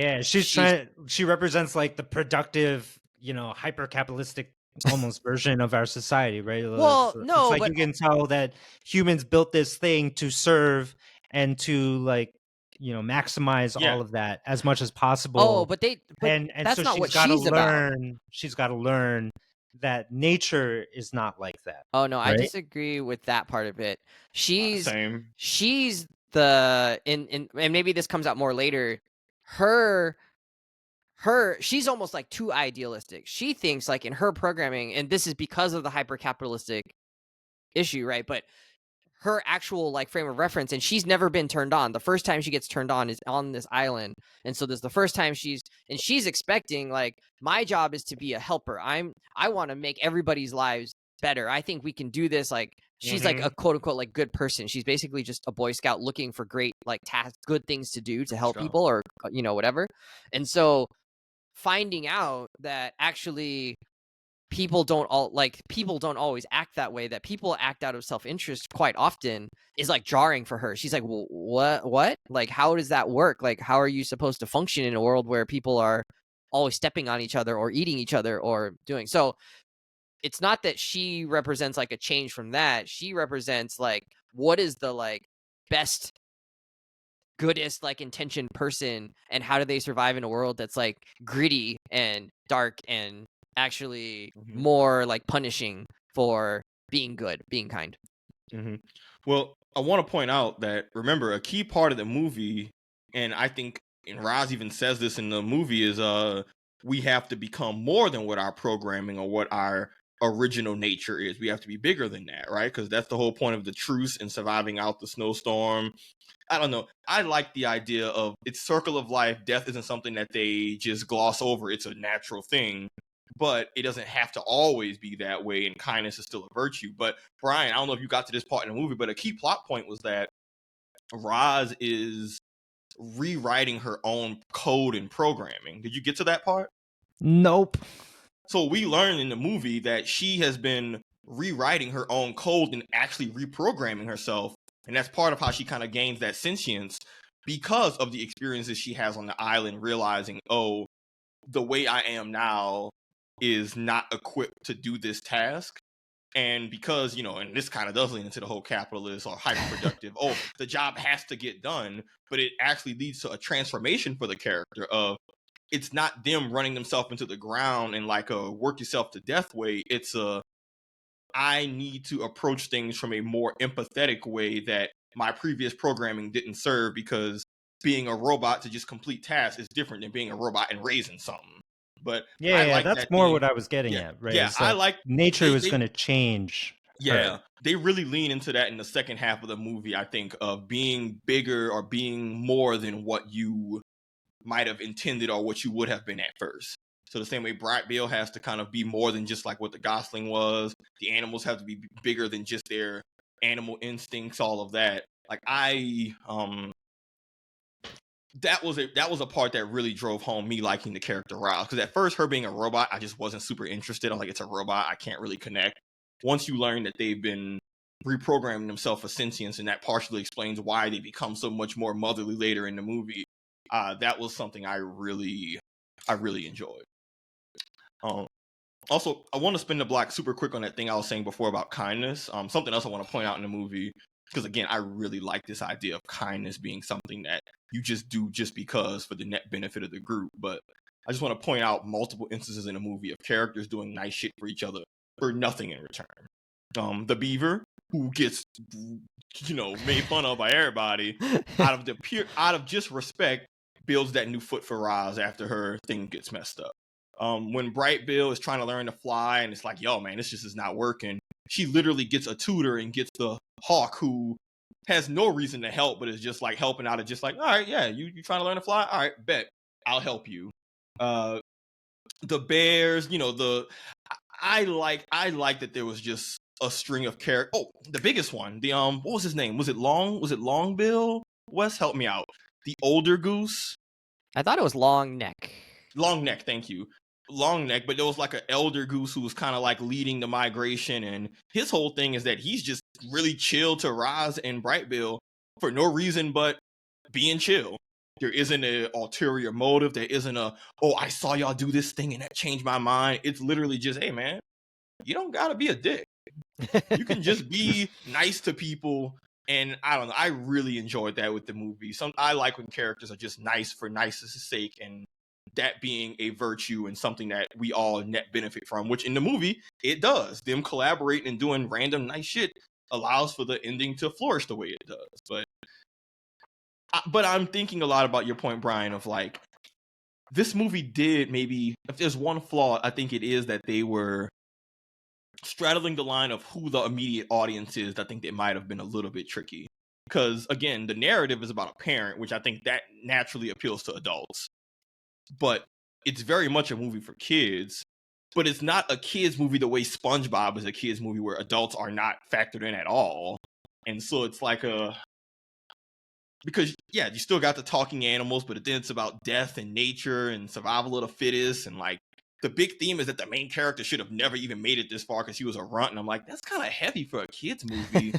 represents like the productive, hyper capitalistic almost version of our society, right? Well, It's no, like but you can tell that humans built this thing to serve and to like maximize Yeah. all of that as much as possible. but And that's so not what she's about. she's got to learn that nature is not like that, Oh no, I right? disagree with that part of it. She's Same. she's the in and maybe this comes out more later. Her she's almost like too idealistic. She thinks like in her programming, and this is because of the hyper capitalistic issue, right? But her actual like frame of reference, and she's never been turned on. The first time she gets turned on is on this island, and so this is the first time she's expecting like, my job is to be a helper. I want to make everybody's lives better. I think we can do this. Like, she's like a quote unquote like good person. She's basically just a Boy Scout looking for great like tasks, good things to do to help Scout. people, or whatever. And so finding out that actually people don't always act that way, that people act out of self-interest quite often, is like jarring for her. She's like, well, what like, how does that work? Like, how are you supposed to function in a world where people are always stepping on each other or eating each other or doing so? It's not that she represents like a change from that. She represents like, what is the like best, goodest like intentioned person, and how do they survive in a world that's like gritty and dark and actually more like punishing for being good, being kind. Well, I want to point out that, remember, a key part of the movie, and I think, and Roz even says this in the movie, is we have to become more than what our programming or what our original nature is. We have to be bigger than that, right? Because that's the whole point of the truce and surviving out the snowstorm. I don't know. I like the idea of it's circle of life. Death isn't something that they just gloss over. It's a natural thing, but it doesn't have to always be that way, and kindness is still a virtue. But Brian, I don't know if you got to this part in the movie, but a key plot point was that Roz is rewriting her own code and programming. Did you get to that part? Nope. So we learned in the movie that she has been rewriting her own code and actually reprogramming herself. And that's part of how she kind of gains that sentience, because of the experiences she has on the island, realizing, oh, the way I am now is not equipped to do this task. And because, and this kind of does lean into the whole capitalist or hyper-productive, oh, the job has to get done, but it actually leads to a transformation for the character of, it's not them running themselves into the ground in like a work yourself to death way. It's I need to approach things from a more empathetic way that my previous programming didn't serve, because being a robot to just complete tasks is different than being a robot and raising something. But I like that's that more what I was getting at, right? Yeah, I like nature was going to change. Yeah, they really lean into that in the second half of the movie, I think, of being bigger or being more than what you might have intended or what you would have been at first. So the same way Bright Bill has to kind of be more than just like what the Gosling was. The animals have to be bigger than just their animal instincts, all of that. Like that was a part that really drove home me liking the character Roz. Because at first, her being a robot, I just wasn't super interested. I'm like, it's a robot, I can't really connect. Once you learn that they've been reprogramming themselves for sentience, and that partially explains why they become so much more motherly later in the movie, that was something I really enjoyed. Also, I want to spin the block super quick on that thing I was saying before about kindness. Something else I want to point out in the movie, because again, I really like this idea of kindness being something that you just do just because for the net benefit of the group. But I just want to point out multiple instances in the movie of characters doing nice shit for each other for nothing in return. The beaver, who gets made fun of by everybody, out of just respect, builds that new foot for Roz after her thing gets messed up. When Bright Bill is trying to learn to fly and it's like, yo, man, this just is not working, she literally gets a tutor and gets the hawk, who has no reason to help, but is just like helping out, and just like, all right, yeah, you trying to learn to fly? All right, bet, I'll help you. The bears, I like that there was just a string of characters. Oh, the biggest one, the what was his name? Was it Long Bill? Wes, help me out. The older goose. I thought it was Long Neck. Long Neck, thank you. Long Neck, but there was like an elder goose who was kind of like leading the migration, and his whole thing is that he's just really chill to Roz and Bright Bill for no reason but being chill. There isn't an ulterior motive. There isn't oh, I saw y'all do this thing and that changed my mind. It's literally just, hey, man, you don't got to be a dick. You can just be nice to people. And I don't know. I really enjoyed that with the movie. I like when characters are just nice for nice's sake, and that being a virtue and something that we all net benefit from, which in the movie, it does. Them collaborating and doing random nice shit allows for the ending to flourish the way it does. But I'm thinking a lot about your point, Brian, of like, this movie did maybe, if there's one flaw, I think it is that they were straddling the line of who the immediate audience is. I think it might have been a little bit tricky because, again, the narrative is about a parent, which I think that naturally appeals to adults, but it's very much a movie for kids. But it's not a kids movie the way SpongeBob is a kids movie where adults are not factored in at all. And so it's like because yeah, you still got the talking animals, but then it's about death and nature and survival of the fittest, and like the big theme is that the main character should have never even made it this far because he was a runt. And I'm like, that's kind of heavy for a kids movie.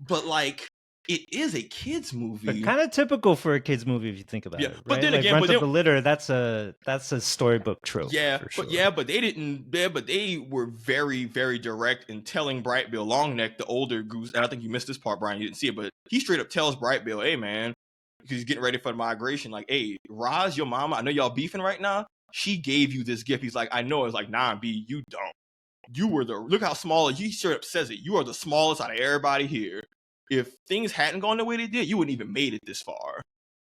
But like, it is a kids movie. But kind of typical for a kids movie if you think about it. Right? But then like again, Runt of the Litter, that's a storybook trope. Yeah, for sure. but they didn't. Yeah, but they were very, very direct in telling Bright Bill Longneck, the older goose. And I think you missed this part, Brian. You didn't see it, but he straight up tells Bright Bill, "Hey, man," because he's getting ready for the migration. Like, "Hey, Roz, your mama, I know y'all beefing right now. She gave you this gift." He's like, "I know." It's like, "Nah, B, you don't. You were look how small." He straight up says it. You are the smallest out of everybody here. If things hadn't gone the way they did, you wouldn't even made it this far.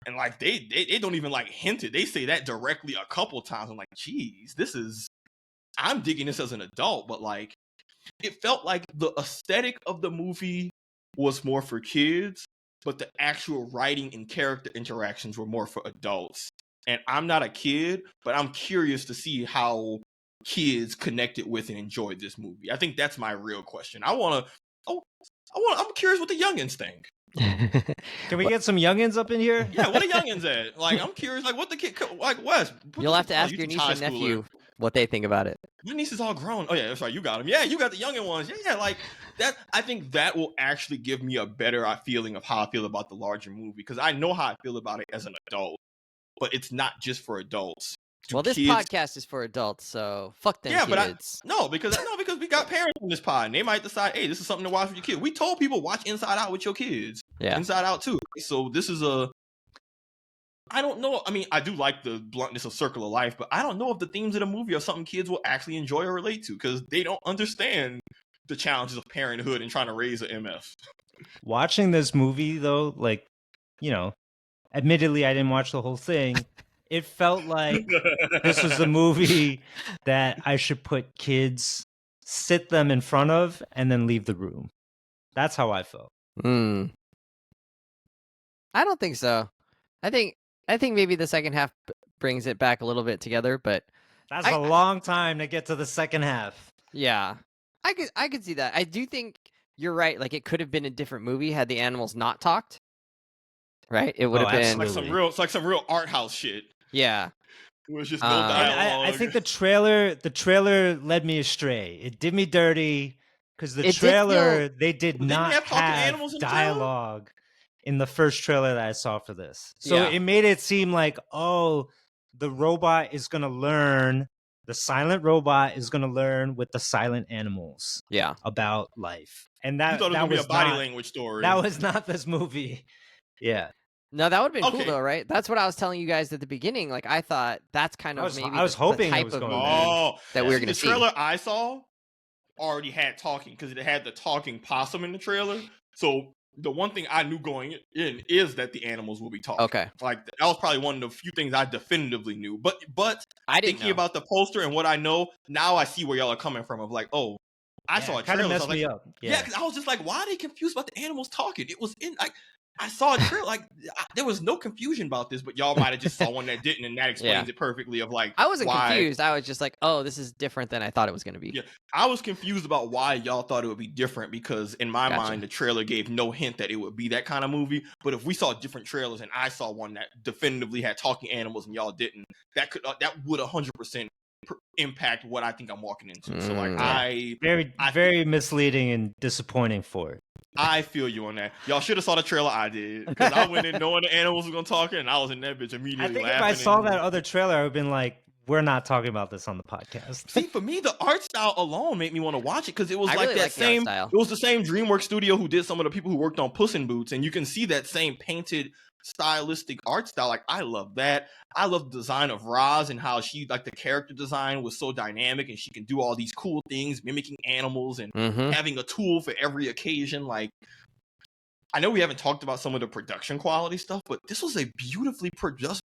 And like they don't even like hint it. They say that directly a couple times. I'm like, geez, I'm digging this as an adult, but like it felt like the aesthetic of the movie was more for kids, but the actual writing and character interactions were more for adults. And I'm not a kid, but I'm curious to see how kids connected with and enjoyed this movie. I think that's my real question. I'm curious what the youngins think. Can we get some youngins up in here? Yeah, what the youngins at? Like, I'm curious, like, what the kid, like, Wes. You'll have to ask your niece and nephew what they think about it. My niece is all grown. Oh yeah, that's right. You got them. Yeah, you got the youngin ones. Yeah, like that. I think that will actually give me a better feeling of how I feel about the larger movie, because I know how I feel about it as an adult, but it's not just for adults. Well, this podcast is for adults, so fuck them kids. Because we got parents on this pod, and they might decide, hey, this is something to watch with your kids. We told people watch Inside Out with your kids. Yeah, Inside Out too. So this is I don't know. I mean, I do like the bluntness of Circle of Life, but I don't know if the themes of the movie are something kids will actually enjoy or relate to, because they don't understand the challenges of parenthood and trying to raise an MF. Watching this movie, though, like, admittedly, I didn't watch the whole thing. It felt like this was a movie that I should put kids, sit them in front of, and then leave the room. That's how I felt. I don't think so. I think maybe the second half brings it back a little bit together, but that's a long time to get to the second half. Yeah, I could see that. I do think you're right. Like, it could have been a different movie had the animals not talked. Right? It would have been like some real art house shit. Yeah. It was just no dialogue. I think the trailer led me astray. It did me dirty because they did not have dialogue in the first trailer that I saw for this. So it made it seem like, oh, the robot is going to learn, the silent robot is going to learn with the silent animals about life. And that, you thought it was going to be a body language story. That was not this movie. Yeah. No, that would have been cool though, right? That's what I was telling you guys at the beginning. Like, I thought that's kind of I was hoping the type it was of going movie that we were going to see. The trailer I saw already had talking, because it had the talking possum in the trailer. So the one thing I knew going in is that the animals will be talking. Okay, like that was probably one of the few things I definitively knew. But I didn't thinking about the poster and what I know now, I see where y'all are coming from. Of like, oh, I saw a trailer. Kind of messed me up. Yeah, because I was just like, why are they confused about the animals talking? It was in like. I saw a trailer, like there was no confusion about this, but y'all might have just saw one that didn't, and that explains it perfectly. Of like, I wasn't confused. I was just like, oh, this is different than I thought it was going to be. Yeah, I was confused about why y'all thought it would be different, because in my mind, the trailer gave no hint that it would be that kind of movie. But if we saw different trailers, and I saw one that definitively had talking animals, and y'all didn't, that would 100% impact what I think I'm walking into. So like, very misleading and disappointing for it. I feel you on that. Y'all should have saw the trailer I did, because I went in knowing the animals were gonna talk, and I was in that bitch I immediately think laughing. if I saw and- that other trailer, I would have been like, "We're not talking about this on the podcast." See, for me, the art style alone made me want to watch it, because it was I like really that like the art same. style. It was the same DreamWorks studio who did some of the people who worked on Puss in Boots, and you can see that same painted, stylistic art style. Like, I love that. I love the design of Roz and how she, like, the character design was so dynamic, and she can do all these cool things, mimicking animals and Mm-hmm. having a tool for every occasion. Like, I know we haven't talked about some of the production quality stuff, but this was a beautifully produced,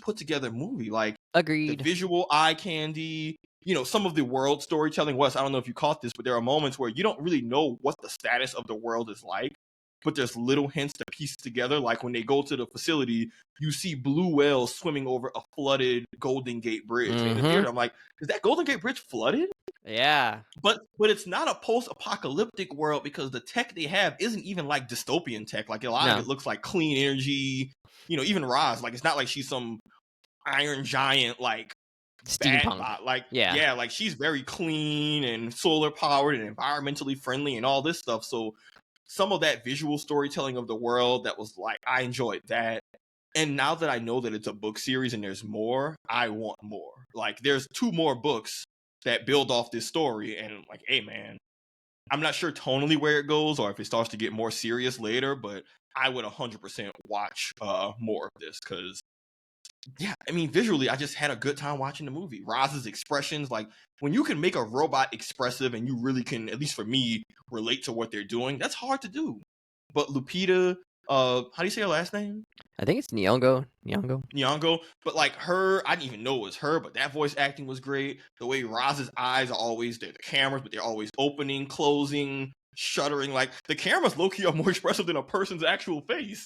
put together movie. Like, the Agreed. visual eye candy, some of the world storytelling. Wes, I don't know if you caught this, but there are moments where you don't really know what the status of the world is like, but there's little hints to piece together. Like, when they go to the facility, you see blue whales swimming over a flooded Golden Gate Bridge. And in the theater, I'm like, is that Golden Gate Bridge flooded? Yeah. But it's not a post-apocalyptic world, because the tech they have isn't even like dystopian tech. Like, a lot of No. it looks like clean energy. Even Roz, like, it's not like she's some iron giant like bad Steampunk. bot. Like, Yeah. like, she's very clean and solar powered and environmentally friendly and all this stuff. So some of that visual storytelling of the world, that was like, I enjoyed that. And now that I know that it's a book series and there's more, I want more. Like, there's 2 more books that build off this story, and I'm like, hey man, I'm not sure tonally where it goes or if it starts to get more serious later, but I would 100% watch more of this, because yeah, I mean, visually, I just had a good time watching the movie. Roz's expressions, like, when you can make a robot expressive and you really can, at least for me, relate to what they're doing, that's hard to do. But Lupita, how do you say her last name? I think it's Nyong'o. Nyong'o, but like, her, I didn't even know it was her, but that voice acting was great. The way Roz's eyes are always, they're the cameras, but they're always opening, closing, shuddering. Like, the cameras low-key are more expressive than a person's actual face.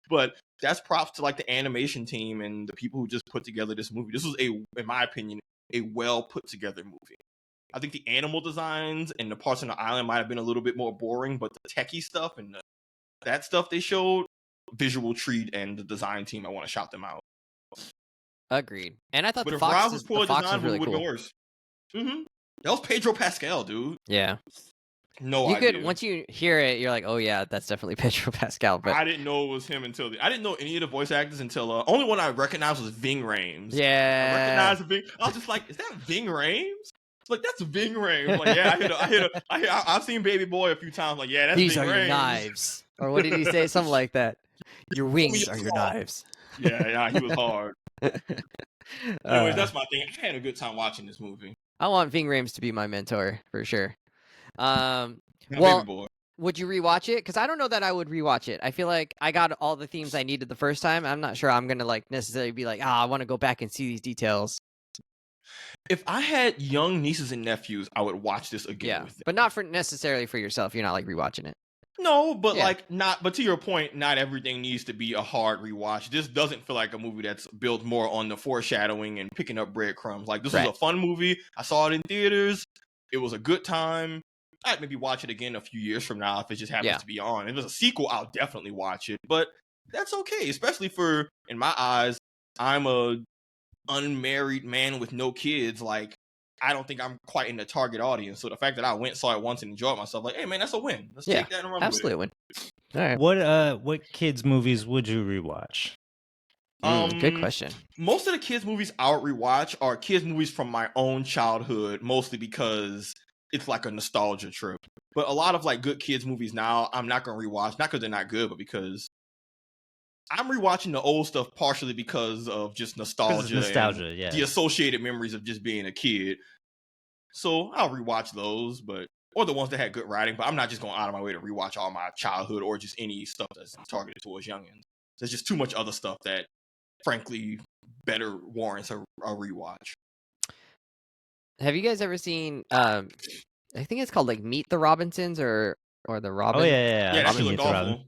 But that's props to, like, the animation team and the people who just put together this movie. This was in my opinion, a well put together movie. I think the animal designs and the parts on the island might have been a little bit more boring, but the techie stuff and that stuff they showed, visual treat, and the design team, I want to shout them out. Agreed. And I thought But the if fox, Roz was the poorly fox was designed, really it would have cool. been worse. Mm-hmm. That was Pedro Pascal, dude. Yeah. No You idea. could, once you hear it, you're like, oh yeah, that's definitely Pedro Pascal. But I didn't know it was him until I didn't know any of the voice actors until only one I recognized was Ving Rhames. yeah, I recognized Ving. I was just like, is that Ving Rhames? It's like, that's Ving Rhames. Like, yeah, I've seen Baby Boy a few times. Like, yeah, that's these Ving are your Rhames. knives, or what did he say? Something like that. Your wings are your knives. Yeah, he was hard. Anyways, that's my thing. I had a good time watching this movie. I want Ving Rhames to be my mentor for sure. Now, Well, Baby Boy. would you rewatch it? Because I don't know that I would rewatch it. I feel like I got all the themes I needed the first time. I'm not sure I'm gonna like necessarily be like, I want to go back and see these details. If I had young nieces and nephews, I would watch this again Yeah, with them. but not for necessarily for yourself. You're not like rewatching it. No, but Yeah. but to your point, not everything needs to be a hard rewatch. This doesn't feel like a movie that's built more on the foreshadowing and picking up breadcrumbs. Like, this was a fun movie. I saw it in theaters. It was a good time. I'd maybe watch it again a few years from now if it just happens to be on. If there's a sequel, I'll definitely watch it. But that's okay, especially for, in my eyes, I'm a unmarried man with no kids. Like, I don't think I'm quite in the target audience. So the fact that I went, saw it once, and enjoyed myself, like, hey man, that's a win. Let's take that and run Absolutely with win. All right. What kids movies would you rewatch? Good question. Most of the kids movies I would rewatch are kids movies from my own childhood, mostly because it's like a nostalgia trip. But a lot of like good kids movies now, I'm not gonna rewatch, not because they're not good, but because I'm rewatching the old stuff partially because of just nostalgia, and yeah. the associated memories of just being a kid. So I'll rewatch those, or the ones that had good writing. But I'm not just going out of my way to rewatch all my childhood or just any stuff that's targeted towards youngins. There's just too much other stuff that, frankly, better warrants a rewatch. Have you guys ever seen? I think it's called like Meet the Robinsons or the Robin. Oh yeah. Yeah, that shit Meet looked the awful. Robin.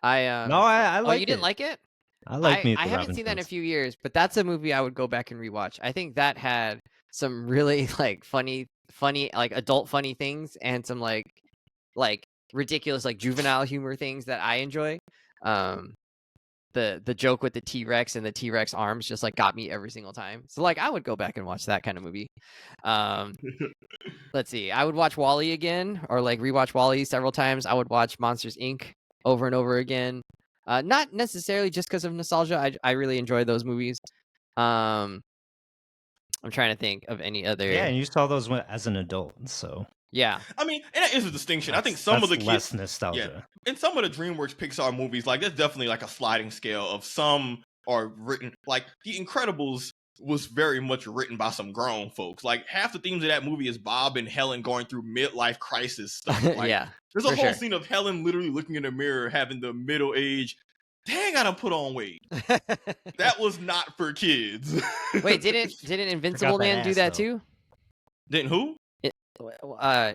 I like you didn't like it? I like Meet the I haven't seen that in a Robinsons. few years, but that's a movie I would go back and rewatch. I think that had some really like funny like adult funny things and some like ridiculous like juvenile humor things that I enjoy. the joke with the T-Rex and the T-Rex arms just like got me every single time. So like I would go back and watch that kind of movie. Let's see. I would watch WALL-E again, or like rewatch WALL-E several times. I would watch Monsters Inc. over and over again. Not necessarily just because of nostalgia. I really enjoy those movies. I'm trying to think of any other. Yeah, and you saw those as an adult, so Yeah. I mean, and that is a distinction. I think some of the less kids, nostalgia. in some of the DreamWorks Pixar movies, like there's definitely like a sliding scale of some are written like The Incredibles was very much written by some grown folks. Like half the themes of that movie is Bob and Helen going through midlife crisis stuff. Like, Yeah. there's a for whole sure. scene of Helen literally looking in the mirror, having the middle age. Dang, I done put on weight. That was not for kids. Wait, didn't Invincible that Man do ass, that though. too? Didn't who?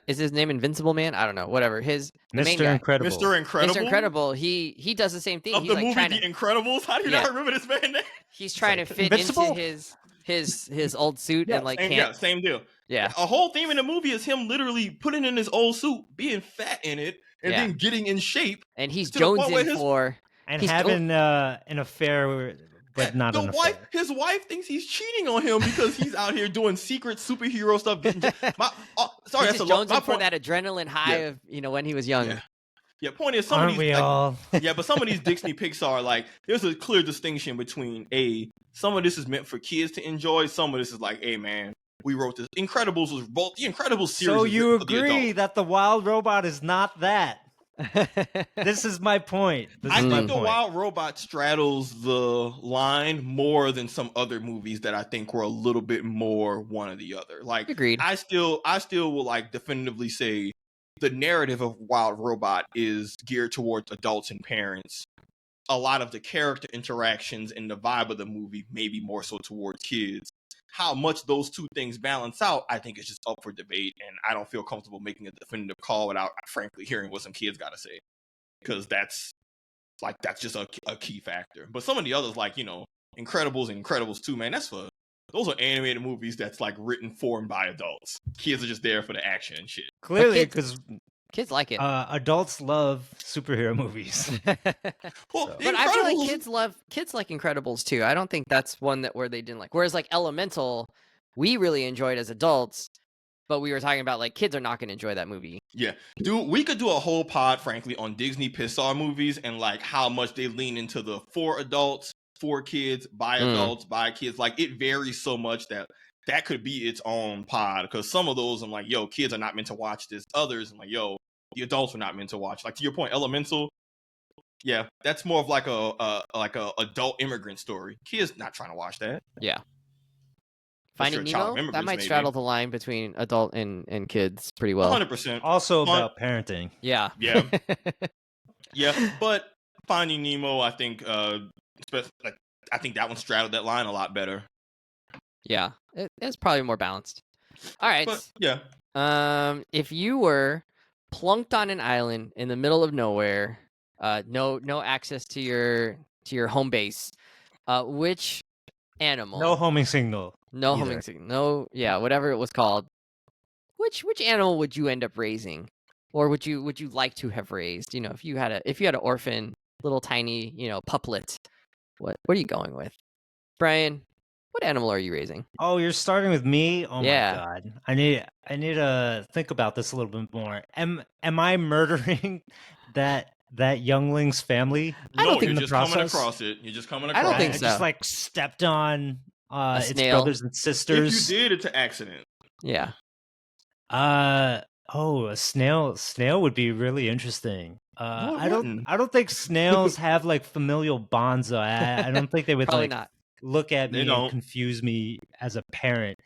Is his name Invincible Man? I don't know. Whatever. The main Mr. guy. Incredible. Mr. Incredible. Mr. Incredible. He does the same thing. Of He's the like movie trying The to, Incredibles? How do you Yeah. not remember this man's name? he's trying like, to fit Invincible? into his old suit and like can't. Same deal. Yeah. A whole theme in the movie is him literally putting in his old suit, being fat in it, and Yeah. then getting in shape. And he's To the point where jonesing for. And he's having an affair, but not an affair. His wife thinks he's cheating on him because he's out here doing secret superhero stuff. Sorry, He's that's just a lot. jonesing for that adrenaline high of when he was young. Yeah. Yeah, point is some Aren't of we these all? yeah, but some of these Disney Pixar, like, there's a clear distinction between some of this is meant for kids to enjoy, some of this is like, hey man, we wrote this. Incredibles was both the Incredibles series. So is you written for the agree adult. that the Wild Robot is not that? This is my point. I think the Wild Robot straddles the line more than some other movies that I think were a little bit more one or the other. Like, Agreed. I still will like definitively say the narrative of Wild Robot is geared towards adults and parents. A lot of the character interactions and the vibe of the movie maybe more so towards kids. How much those two things balance out, I think is just up for debate, and I don't feel comfortable making a definitive call without, frankly, hearing what some kids got to say, because that's just a key factor. But some of the others, like Incredibles and Incredibles 2, man, those are animated movies that's like written for and by adults. Kids are just there for the action and shit. Clearly, because kids like it. Adults love superhero movies. Well, So. But I feel like kids like Incredibles too. I don't think that's one where they didn't like. Whereas like Elemental, we really enjoyed as adults, but we were talking about like kids are not going to enjoy that movie. Yeah, dude, we could do a whole pod, frankly, on Disney Pixar movies and like how much they lean into the for adults, for kids, by adults, by kids. Like it varies so much that could be its own pod. Because some of those, I'm like, yo, kids are not meant to watch this. Others, I'm like, yo, the adults are not meant to watch. Like to your point, Elemental. Yeah, that's more of like a adult immigrant story. Kids not trying to watch that. Yeah. Finding Nemo, that might straddle the line between adult and kids pretty well. 100%. Also about parenting. Yeah. Yeah. Yeah, but Finding Nemo, I think, I think that one straddled that line a lot better. Yeah, it's probably more balanced. All right. But, yeah. If you were plunked on an island in the middle of nowhere, no access to your home base, which animal? No homing signal. No either. homing signal. No, yeah, whatever it was called. Which animal would you end up raising, or would you like to have raised? If you had an orphan, little tiny, puplet, what are you going with, Brian? What animal are you raising? Oh, you're starting with me? Oh Yeah. my god. I need to think about this a little bit more. Am I murdering that youngling's family? I don't think you're in the just process? coming across it. You're just coming across I don't think it. so. Just like stepped on its snail. brothers and sisters. If you did, it's an accident. Yeah. A snail would be really interesting. No, it I wouldn't. don't think snails have like familial bonds. Though. I don't think they would Probably like not. look at They me don't. and confuse me as a parent.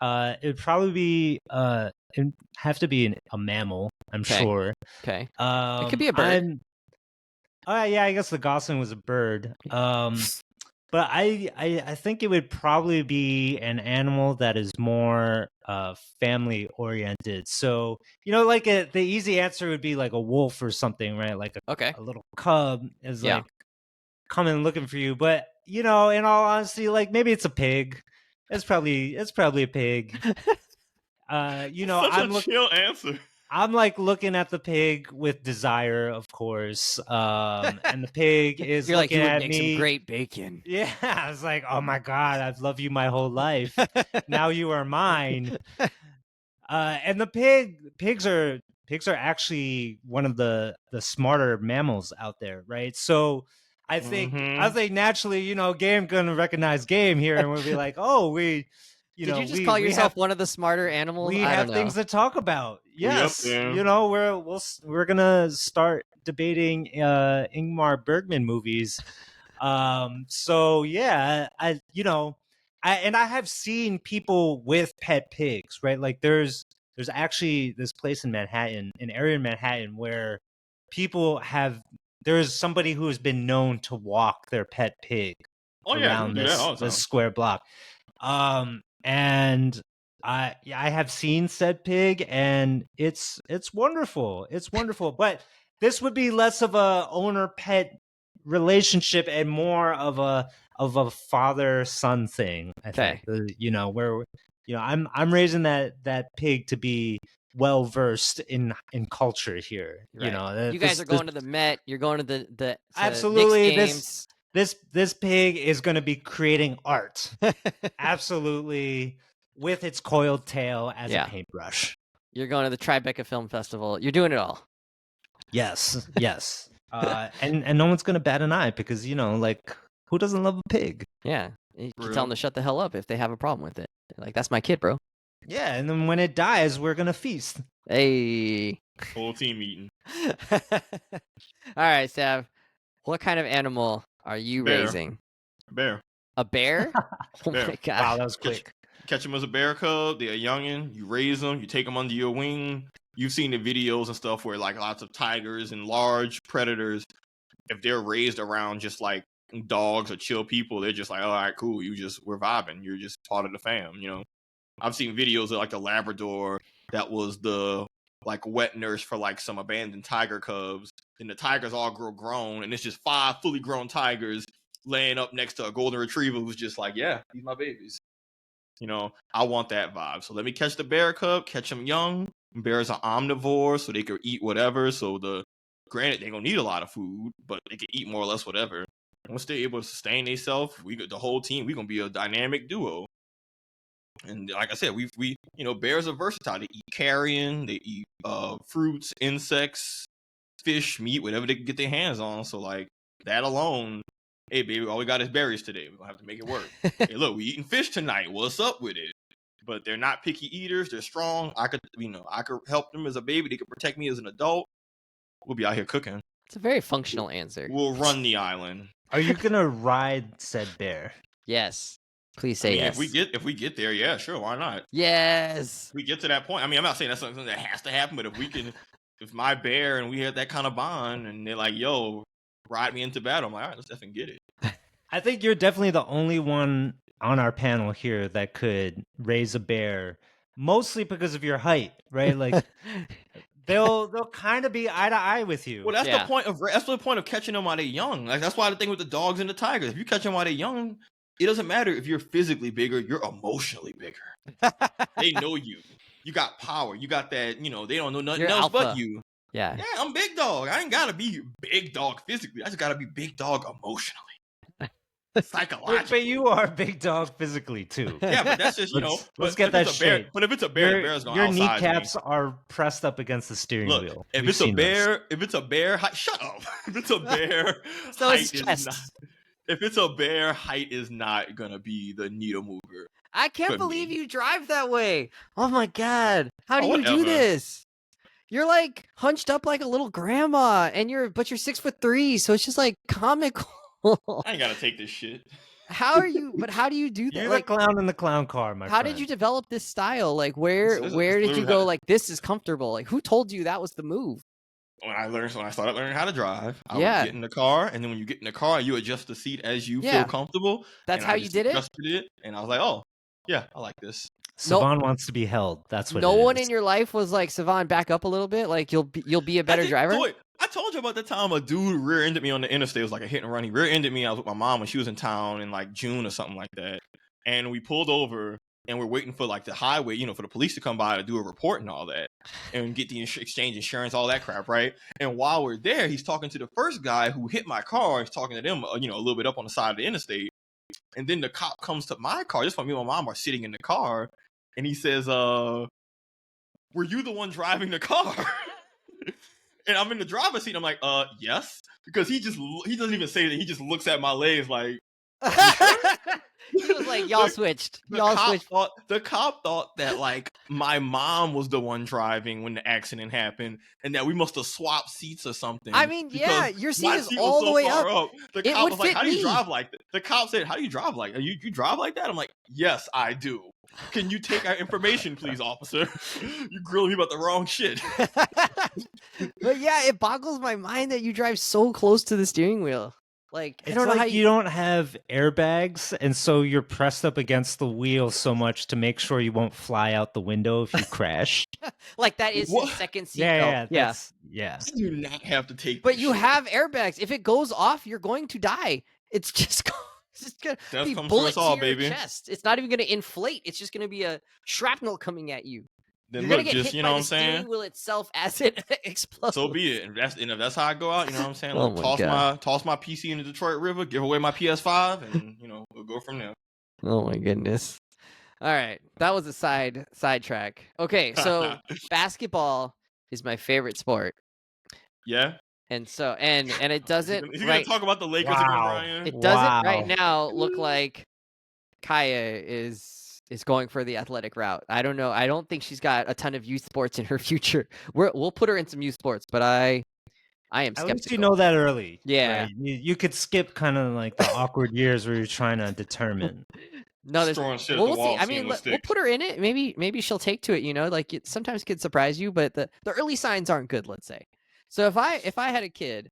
It'd probably be it'd have to be a mammal. I'm Okay. sure. Okay. It could be a bird. Yeah, I guess the gosling was a bird. But I think it would probably be an animal that is more family oriented. So like the easy answer would be like a wolf or something, right? Like Okay. a little cub is Yeah. like coming looking for you. But in all honesty, like maybe it's a pig. It's probably a pig. Such I'm a chill answer. I'm like looking at the pig with desire, of course. And the pig is You're like, looking you would at make some me. great bacon. Yeah, I was like, oh my God, I've loved you my whole life. Now you are mine. And the pigs are actually one of the smarter mammals out there, right? So I think naturally, game gonna recognize game here, and we'll be like, oh, we Did you just call yourself have one of the smarter animals? we I don't have know. things to talk about. We up Yes, there. we're gonna start debating Ingmar Bergman movies. So yeah, I have seen people with pet pigs, right? Like there's actually this place in Manhattan, an area in Manhattan where there's somebody who has been known to walk their pet pig Oh yeah, people around do that all the time. this square block. And I have seen said pig, and it's wonderful. It's wonderful. But this would be less of a owner pet relationship and more of a father son thing. I think. Where I'm raising that pig to be well versed in culture here. Right. You guys are going to the Met. You're going to the absolutely Knicks games. This pig is going to be creating art. Absolutely, with its coiled tail as a paintbrush. You're going to the Tribeca Film Festival. You're doing it all. Yes. And no one's going to bat an eye because, like, who doesn't love a pig? Yeah. You can tell them to shut the hell up if they have a problem with it. Like, that's my kid, bro. Yeah, and then when it dies, we're going to feast. Hey. Whole team eating. All right, Sav. What kind of animal are you raising? Bear. A bear? Oh Bear. my God. Wow, that was quick. Catch them as a bear cub. They're a youngin'. You raise them. You take them under your wing. You've seen the videos and stuff where like lots of tigers and large predators, if they're raised around just like dogs or chill people, they're just like, all right, cool. We're vibing. You're just part of the fam, I've seen videos of like a Labrador that was the like wet nurse for like some abandoned tiger cubs. And the tigers all grown, and it's just 5 fully grown tigers laying up next to a golden retriever who's just like, yeah, these my babies. I want that vibe. So let me catch the bear cub, catch them young. Bears are omnivores, so they can eat whatever. So granted, they're gonna need a lot of food, but they can eat more or less whatever. Once they're able to sustain themselves, the whole team, we're gonna be a dynamic duo. And like I said, we bears are versatile. They eat carrion, they eat fruits, insects, fish, meat, whatever they can get their hands on. So like that alone, hey baby, all we got is berries today. We're gonna have to make it work. Hey, look, we eating fish tonight. What's up with it? But they're not picky eaters. They're strong. I could help them as a baby. They could protect me as an adult. We'll be out here cooking. It's a very functional answer. We'll run the island. Are you gonna ride said bear? Yes. Please say yes. If we get there, yeah, sure, why not? Yes. We get to that point. I mean, I'm not saying that's something that has to happen, but if my bear and we had that kind of bond, and they're like, "Yo, ride me into battle," I'm like, all right, let's definitely get it. I think you're definitely the only one on our panel here that could raise a bear, mostly because of your height, right? Like they'll kind of be eye to eye with you. Well, that's the point of catching them while they're young. Like that's why the thing with the dogs and the tigers, if you catch them while they're young, it doesn't matter if you're physically bigger, you're emotionally bigger. They know you. You got power. You got that. They don't know nothing else but you. Yeah. Yeah, I'm big dog. I ain't gotta be big dog physically. I just gotta be big dog emotionally. Psychologically. But you are big dog physically too. Yeah, but that's just let's get that straight. But if it's a bear, the bear's gonna outsize me. Your kneecaps are pressed up against the steering wheel. If it's a bear, shut up. If it's a bear, so height is not. If it's a bear, height is not gonna be the needle mover. I can't believe you drive that way. Oh my God. How do you do this? You're like hunched up like a little grandma, and you're 6'3", so it's just like comical. I ain't gotta take this shit. How do you do that? You're the clown in the clown car, my friend. How did you develop this style? Like where did you go like this is comfortable? Like who told you that was the move? When I started learning how to drive, I would get in the car, and then when you get in the car, you adjust the seat as you feel comfortable. That's how you did it? Adjusted it, and I was like, oh, yeah, I like this. Savon wants to be held. That's what. No one in your life was like, Savon, back up a little bit. Like you'll be a better driver. I told you about the time a dude rear-ended me on the interstate. It was like a hit and run. He rear-ended me. I was with my mom when she was in town in like June or something like that. And we pulled over, and we're waiting for like the highway, for the police to come by to do a report and all that, and get the exchange insurance, all that crap, right? And while we're there, he's talking to the first guy who hit my car. He's talking to them, a little bit up on the side of the interstate, and then the cop comes to my car. Just when me and my mom are sitting in the car, and he says, "Were you the one driving the car?" And I'm in the driver's seat. I'm like, yes, because he doesn't even say that. He just looks at my legs like. He was like, y'all switched. The cop thought that like my mom was the one driving when the accident happened, and that we must have swapped seats or something. I mean, yeah, your seat is all the way up. The cop was like, "How do you drive like that?" The cop said, "How do you drive like that? You drive like that?" I'm like, "Yes, I do. Can you take our information, please, officer? You grilling me about the wrong shit." But yeah, it boggles my mind that you drive so close to the steering wheel. Like, I It's don't know like how you don't have airbags, and so you're pressed up against the wheel so much to make sure you won't fly out the window if you crash. like that is his second seat Yeah, belt. yeah. You do not have to take. But you have airbags. If it goes off, you're going to die. It's just gonna be bullet to your chest. It's not even gonna inflate. It's just gonna be a shrapnel coming at you. Then you're look, gonna get just hit by the steering wheel itself as it explodes. So be it. If that's how I go out, you know what I'm saying? Oh Like, toss my PC in the Detroit River, give away my PS5, and we'll go from there. Oh my goodness. All right, that was a sidetrack. Okay, so basketball is my favorite sport. Yeah. And so and it doesn't. Is he gonna talk about the Lakers again, Ryan? It doesn't right now look like Kaya is going for the athletic route. I don't know. I don't think she's got a ton of youth sports in her future. We'll put her in some youth sports, but I am skeptical. At least you know that early. Yeah. Right? You could skip kind of like the awkward years where you're trying to determine. No, we'll see. I mean, we'll put her in it. Maybe she'll take to it. Like sometimes kids surprise you, but the early signs aren't good. Let's say. So if I had a kid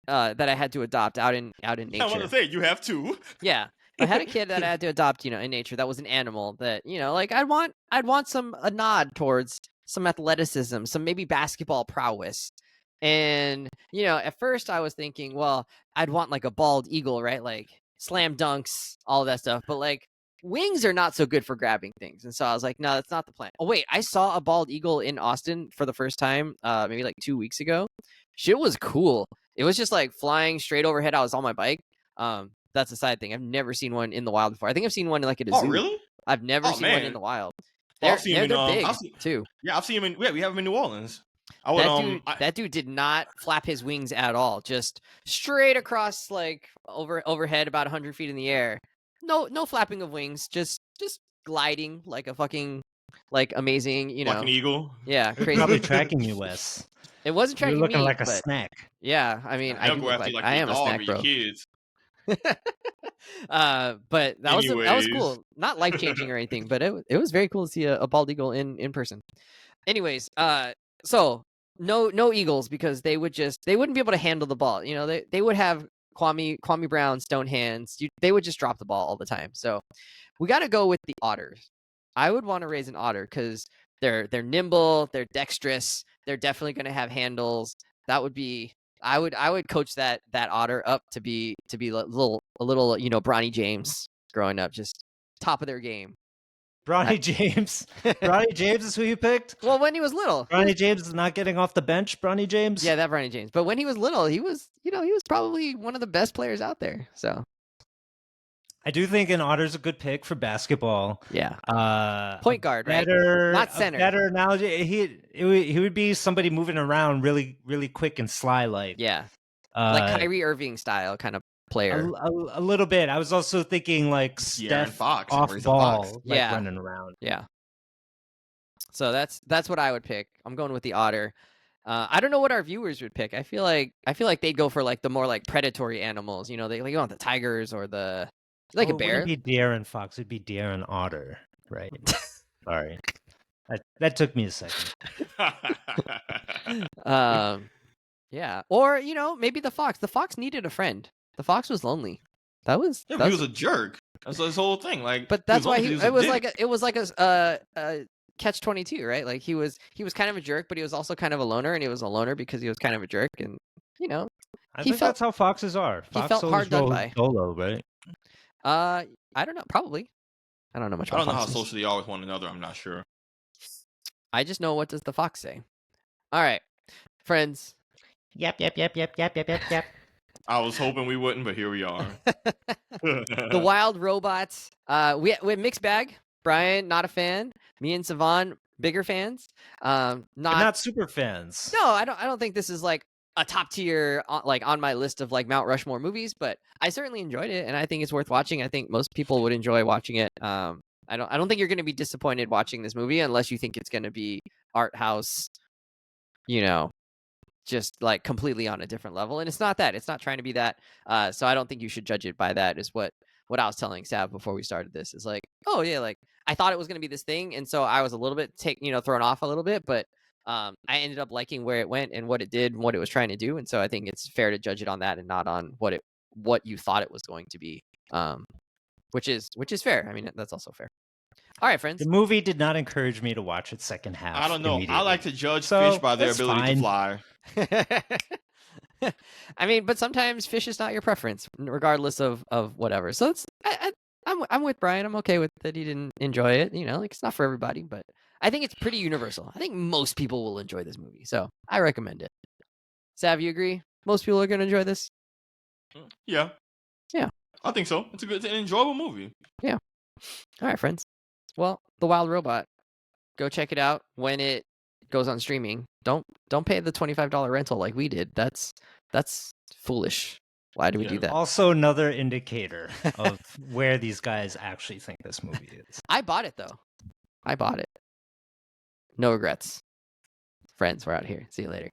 that I had to adopt out in nature, I want to say you have to. Yeah. I had a kid that I had to adopt, in nature that was an animal that, like I'd want a nod towards some athleticism, some maybe basketball prowess. And, at first I was thinking, well, I'd want like a bald eagle, right? Like slam dunks, all of that stuff. But like wings are not so good for grabbing things. And so I was like, no, that's not the plan. Oh, wait, I saw a bald eagle in Austin for the first time, maybe like 2 weeks ago. Shit was cool. It was just like flying straight overhead. I was on my bike. That's a side thing. I've never seen one in the wild before. I think I've seen one like at a zoo. Oh, really? I've never seen one in the wild. They're big too. Yeah, I've seen him we have him in New Orleans. That dude did not flap his wings at all. Just straight across, like overhead, about 100 feet in the air. No flapping of wings. Just gliding like a fucking amazing, like an eagle. Yeah, crazy. Probably tracking you, Wes. It wasn't tracking me. You're looking like a snack. Yeah, I mean, I am a snack, bro. Kids. But that was cool. Not life-changing or anything, but it was very cool to see a bald eagle in person. Anyways, so no eagles, because they wouldn't be able to handle the ball. They would have Kwame Brown stone hands. They would just drop the ball all the time. So we got to go with the otters. I would want to raise an otter because they're nimble, they're dexterous, they're definitely going to have handles. That would be I would coach that otter up to be a little Bronny James growing up, just top of their game. Bronny James. Bronny James is who you picked? Well, when he was little. Bronny James is not getting off the bench, Bronny James? Yeah, that Bronny James. But when he was little, he was probably one of the best players out there. So I do think an otter's a good pick for basketball. Yeah. Point guard, right? Not center. Better analogy. He would be somebody moving around really, really quick and sly like. Yeah. Like Kyrie Irving style kind of player. A little bit. I was also thinking like Steph Fox, off ball, running around. Yeah. So that's what I would pick. I'm going with the otter. I don't know what our viewers would pick. I feel like they'd go for like the more like predatory animals. They want the tigers or the a bear. It wouldn't be deer and fox. It'd be deer and otter, right? Sorry, that took me a second. Yeah, or maybe the fox. The fox needed a friend. The fox was lonely. He was a jerk. That's his whole thing. But that's why it was like a catch-22, right? Like he was kind of a jerk, but he was also kind of a loner, and he was a loner because he was kind of a jerk, and I think that's how foxes are. He felt hard done by. Solo, right? I don't know. Probably. I don't know much I about don't know how Fox News. social they are with one another. I'm not sure. I just know what does the Fox say. All right, friends. Yep. I was hoping we wouldn't, but here we are. The Wild Robots. We had mixed bag. Brian, not a fan. Me and Savon, bigger fans. Not super fans. No, I don't think this is like a top tier, like on my list of like Mount Rushmore movies, but I certainly enjoyed it, and I think it's worth watching. I think most people would enjoy watching it. I don't think you're going to be disappointed watching this movie unless you think it's going to be art house, you know, just like completely on a different level. And it's not that. It's not trying to be that. So I don't think you should judge it by that. Is what I was telling Sav before we started this. Is like, oh yeah, like I thought it was going to be this thing, and so I was a little bit thrown off a little bit, but I ended up liking where it went and what it did and what it was trying to do. And so I think it's fair to judge it on that and not on what you thought it was going to be. Which is fair. I mean, that's also fair. All right, friends. The movie did not encourage me to watch its second half. I don't know. I like to judge So, fish by their that's ability to fine. fly. I mean, but sometimes fish is not your preference, regardless of whatever. So it's I'm with Brian. I'm okay with that. He didn't enjoy it. Like it's not for everybody, but I think it's pretty universal. I think most people will enjoy this movie, so I recommend it. Sav, you agree? Most people are going to enjoy this. Yeah. Yeah. I think so. It's an enjoyable movie. Yeah. All right, friends. Well, The Wild Robot. Go check it out when it goes on streaming. Don't pay the $25 rental like we did. That's foolish. Why do we do that? Also, another indicator of where these guys actually think this movie is. I bought it though. I bought it. No regrets. Friends, we're out here. See you later.